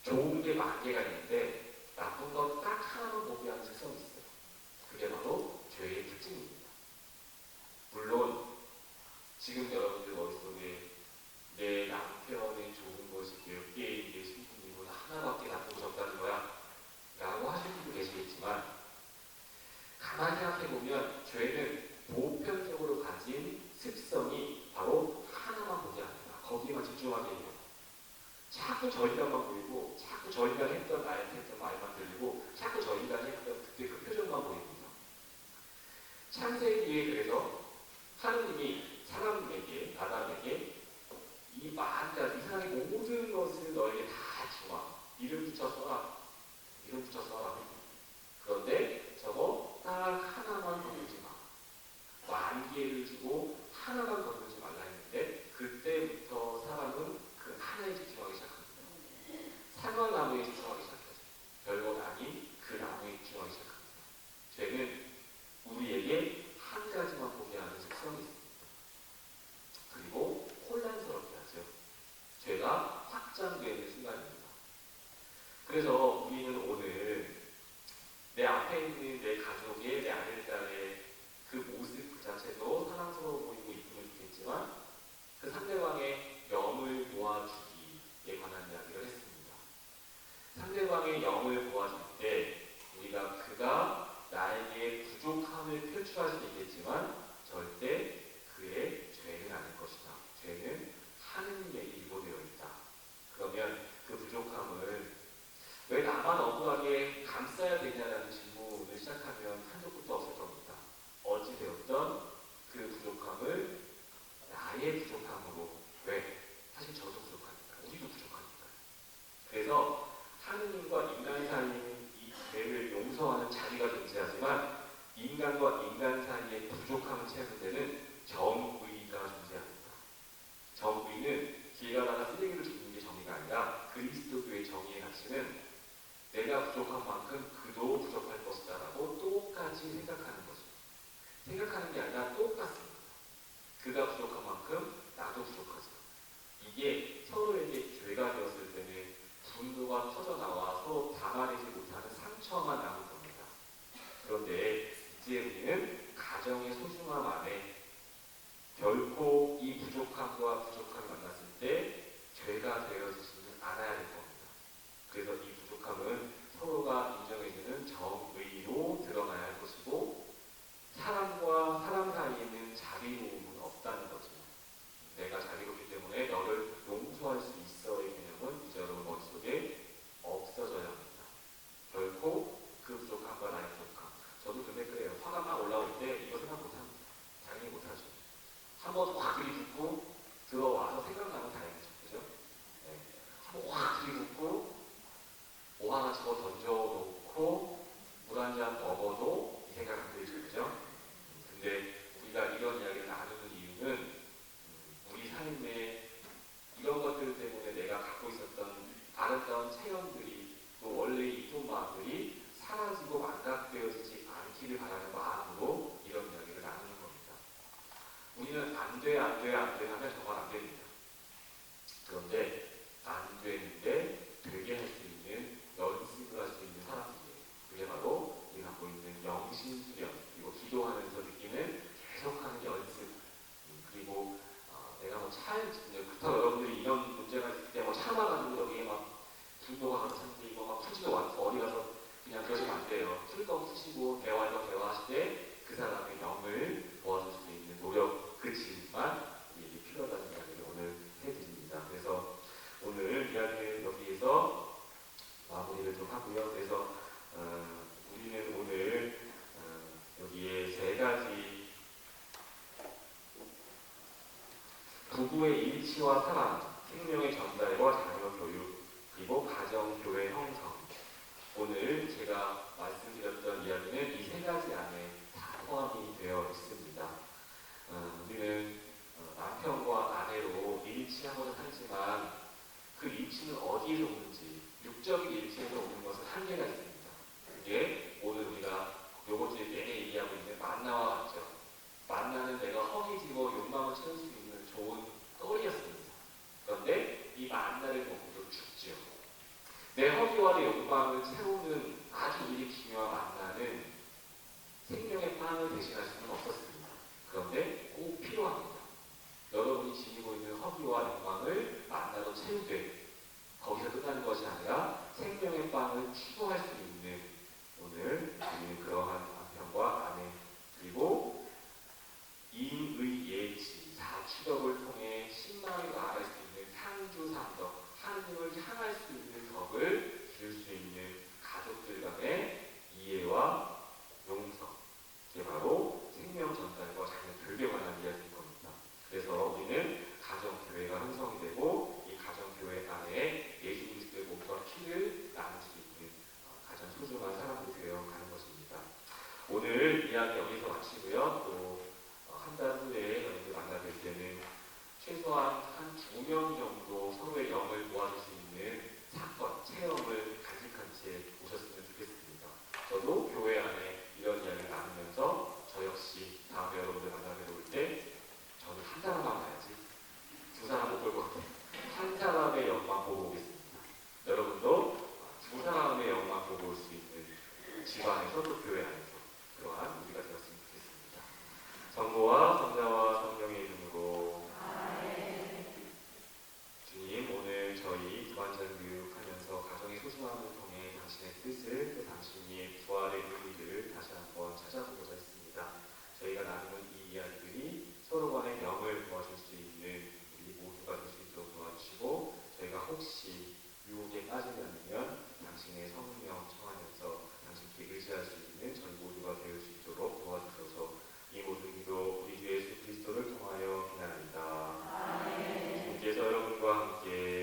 좋은 게 만 개가 있는데 나쁜 건 딱 하나만 보게 하는 특성이 있어요. 그게 바로 죄의 특징입니다. 물론 지금 여러분들 머릿속에 내 남편의 좋은 것이 몇 개인데 신분이고 하나밖에 나쁘고 적다는 거야 라고 하실 분도 계시겠지만 가만히 생각해보면 죄는 보편적으로 가진 습성이 바로 하나만 보지 않는다. 거기에만 집중하게 해요. 자꾸 저 인간만 보이고 자꾸 저 인간이 했던 나한테 했던 말만 들리고 자꾸 저 인간이 했던 그때 그 표정만 보입니다. 창세기에 그래서 하느님이 사람에게 아담에게 이 만가지 이 세상의 모든 것을 너에게 다 주마. 이름 붙여 써라. 이름 붙여 써라. 그런데 저거 딱 하나만 건들지 마. 만 개를 주고 하나만 건들지 말라 했는데 그때부터 사람은 그 하나에 집중하기 시작합니다. 사과나무에 집중하기 시작하죠. 별것 아닌 그 나무에 집중하기 시작합니다. 죄는 우리에게 한 가지만 보게 하는 습성이 있습니다. 그리고 혼란스럽게 하죠. 죄가 확장되는 순간입니다. 그래서 우리는 오늘 내 앞에 있는 내 가족의, 내 아들, 딸의 그 모습 그 자체도 사랑스러워 보이고 이쁘면 좋겠지만 그 상대방의 영을 도와주기에 관한 이야기를 했습니다. 상대방의 영을 도와줄 때 우리가 그가 나에게 부족함을 표출할 수 있겠지만 절대 그의 죄는 아닐 것이다. 죄는 하느님에게 일고되어 있다. 그러면 그 부족함을 왜 나만 억울하게 감싸야 되냐라는 질문을 시작하면 한도 끝도 없을 겁니다. 어찌되었던 그 부족함을 나의 부족함으로 왜? 사실 저도 부족하니까. 우리도 부족하니까. 그래서 하느님과 인간 사이에는 이 죄를 용서하는 자리가 존재하지만 인간과 인간 사이의 부족함을 채우는 데는 정의가 존재합니다. 정의는 길 가다가 쓰레기를 줍는 게 정의가 아니라 그리스도교의 정의의 가치는 내가 부족한 만큼 그도 부족할 것이다 라고 똑같이 생각하는 거죠. 생각하는 게 아니라 똑같습니다. 그가 부족한 만큼 나도 부족하죠. 이게 서로에게 죄가 되었을 때는 분노가 터져나와 서로 담아내지 못하는 상처만 남을 겁니다. 그런데 이제 우리는 가정의 소중함 안에 결코 이 부족함과 부족함을 만났을 때 죄가 되어지지는 않아야 될 겁니다. 그래서 이 부족함은 서로가 인정해주는 정의로 드러나야 할 것이고 사람과 사람 사이에는 자비로움은 없다는 거죠. 내가 자비롭기 때문에 너를 용서할 수 있어의 개념은 이제 여러분 머릿속에 없어져야 합니다. 결코 그 부족함과 나의 부족함. 저도 근데 그래요. 화가 막 올라올 때 이거 생각 못합니다. 당연히 못하죠. 한번 확 들이붓고 들어와서 생각나면 다행이죠. 그죠? 네. 한번 확 들이붓고 뭐 하나 집어 던져놓고 물 한 잔 먹어도 이 생각 안 들죠. 그죠? 근데 우리가 이런 이야기를 나누는 이유는 우리 삶에 이런 것들 때문에 내가 갖고 있었던 아름다운 체험들이 또 원래 이쁜 마음들이 사라지고 망각되어지지 않기를 바라는 마음으로 이런 이야기를 나누는 겁니다. 우리는 안 돼 하면 정말 안 됩니다. 그런데 안 되는데 되게 할 수 있는 연습을 할 수 있는 사람들이에요. 그게 바로 우리가 갖고 있는 영신수련 그리고 기도하면서 느끼는 계속하는 연습 그리고 내가 뭐 그렇다고 여러분들이 이런 문제가 있을 때 뭐 참아가지고 여기에 막 분노가 가서 참기 이거 막 푸지도 않고 어디 가서 그냥 그러시면 안 돼요. 풀거 푸시고 대화하실 때 그 사람의 영을 도와줄 수 있는 노력 그치만 이게 필요하다는 이야기를 오늘 해드립니다. 그래서 오늘 이야기를 여기에서 마무리를 좀 하고요. 그래서 우리는 오늘 여기에 세 가지 부부의 일치와 사랑, 생명의 전달과 자녀 교육, 그리고 가정, 교회 형성. 오늘 제가 말씀드렸던 이야기는 이 세 가지 안에 다 포함이 되어 있습니다. 우리는 남편과 아내로 의심할 수는 없었습니다. 그런데 꼭 필요합니다. 여러분이 지니고 있는 허기와 영광을 만나서 채우되 거기서 끝나는 것이 아니라 생명의 빵을 추구할 수 있는 오늘 우리는 그러한 남편과 아내 그리고 인의예지 자추덕을 통해 신망에 나아갈 수 있는 상주상덕 하나님을 향할 수 있는 덕을 기를 수 있는 가족들 간의 이해와 용서 이게 바로 생명 전달과 자녀 교육에 관한 이야기인 겁니다. 그래서 우리는 가정교회가 형성이 되고 이 가정교회 안에 예수 그리스도의 몸과 피를 나눌 수 있는 가장 소중한 사람들이 되어 가는 것입니다. 오늘 이야기 여기서 마치고요. 또 한 달 후에 여러분들 만나뵐 때는 최소한 한 2명 정도 서로의 영을 도와줄 수 있는 사건, 체험을 간직한 채 오셨으면 좋겠습니다. 저도 교회 안에 이런 이야기를 나누면서 저 역시 다음에 여러분들 만나뵈러 올 때 저는 한 사람만 봐야지 두 사람 못 볼 것 같아요. 한 사람의 영광 보고 오겠습니다. 여러분도 두 사람의 영광 보고 올 수 있는 집안에서 또 교회 안에서 그러한 우리가 되었으면 좋겠습니다. 성부와 성자와 성령의 이름으로 주님 오늘 저희 두반전 교육하면서 가정의 소중함을 통해 당신의 뜻을 또 당신의 부활의 의미를 다시 한번 찾아보고자 했습니다. 저희가 나누는 이 이야기들이 서로 간의 영을 도와줄 수 있는 우리 모두가 될 수 있도록 도와주시고 저희가 혹시 유혹에 빠지지 않으면 당신의 성령 청하면서 당신께 의지할 수 있는 저희 모두가 될 수 있도록 도와주셔서 이 모든 기도 우리 주 예수 그리스도를 통하여 비난합니다. 주님께서 여러분과 함께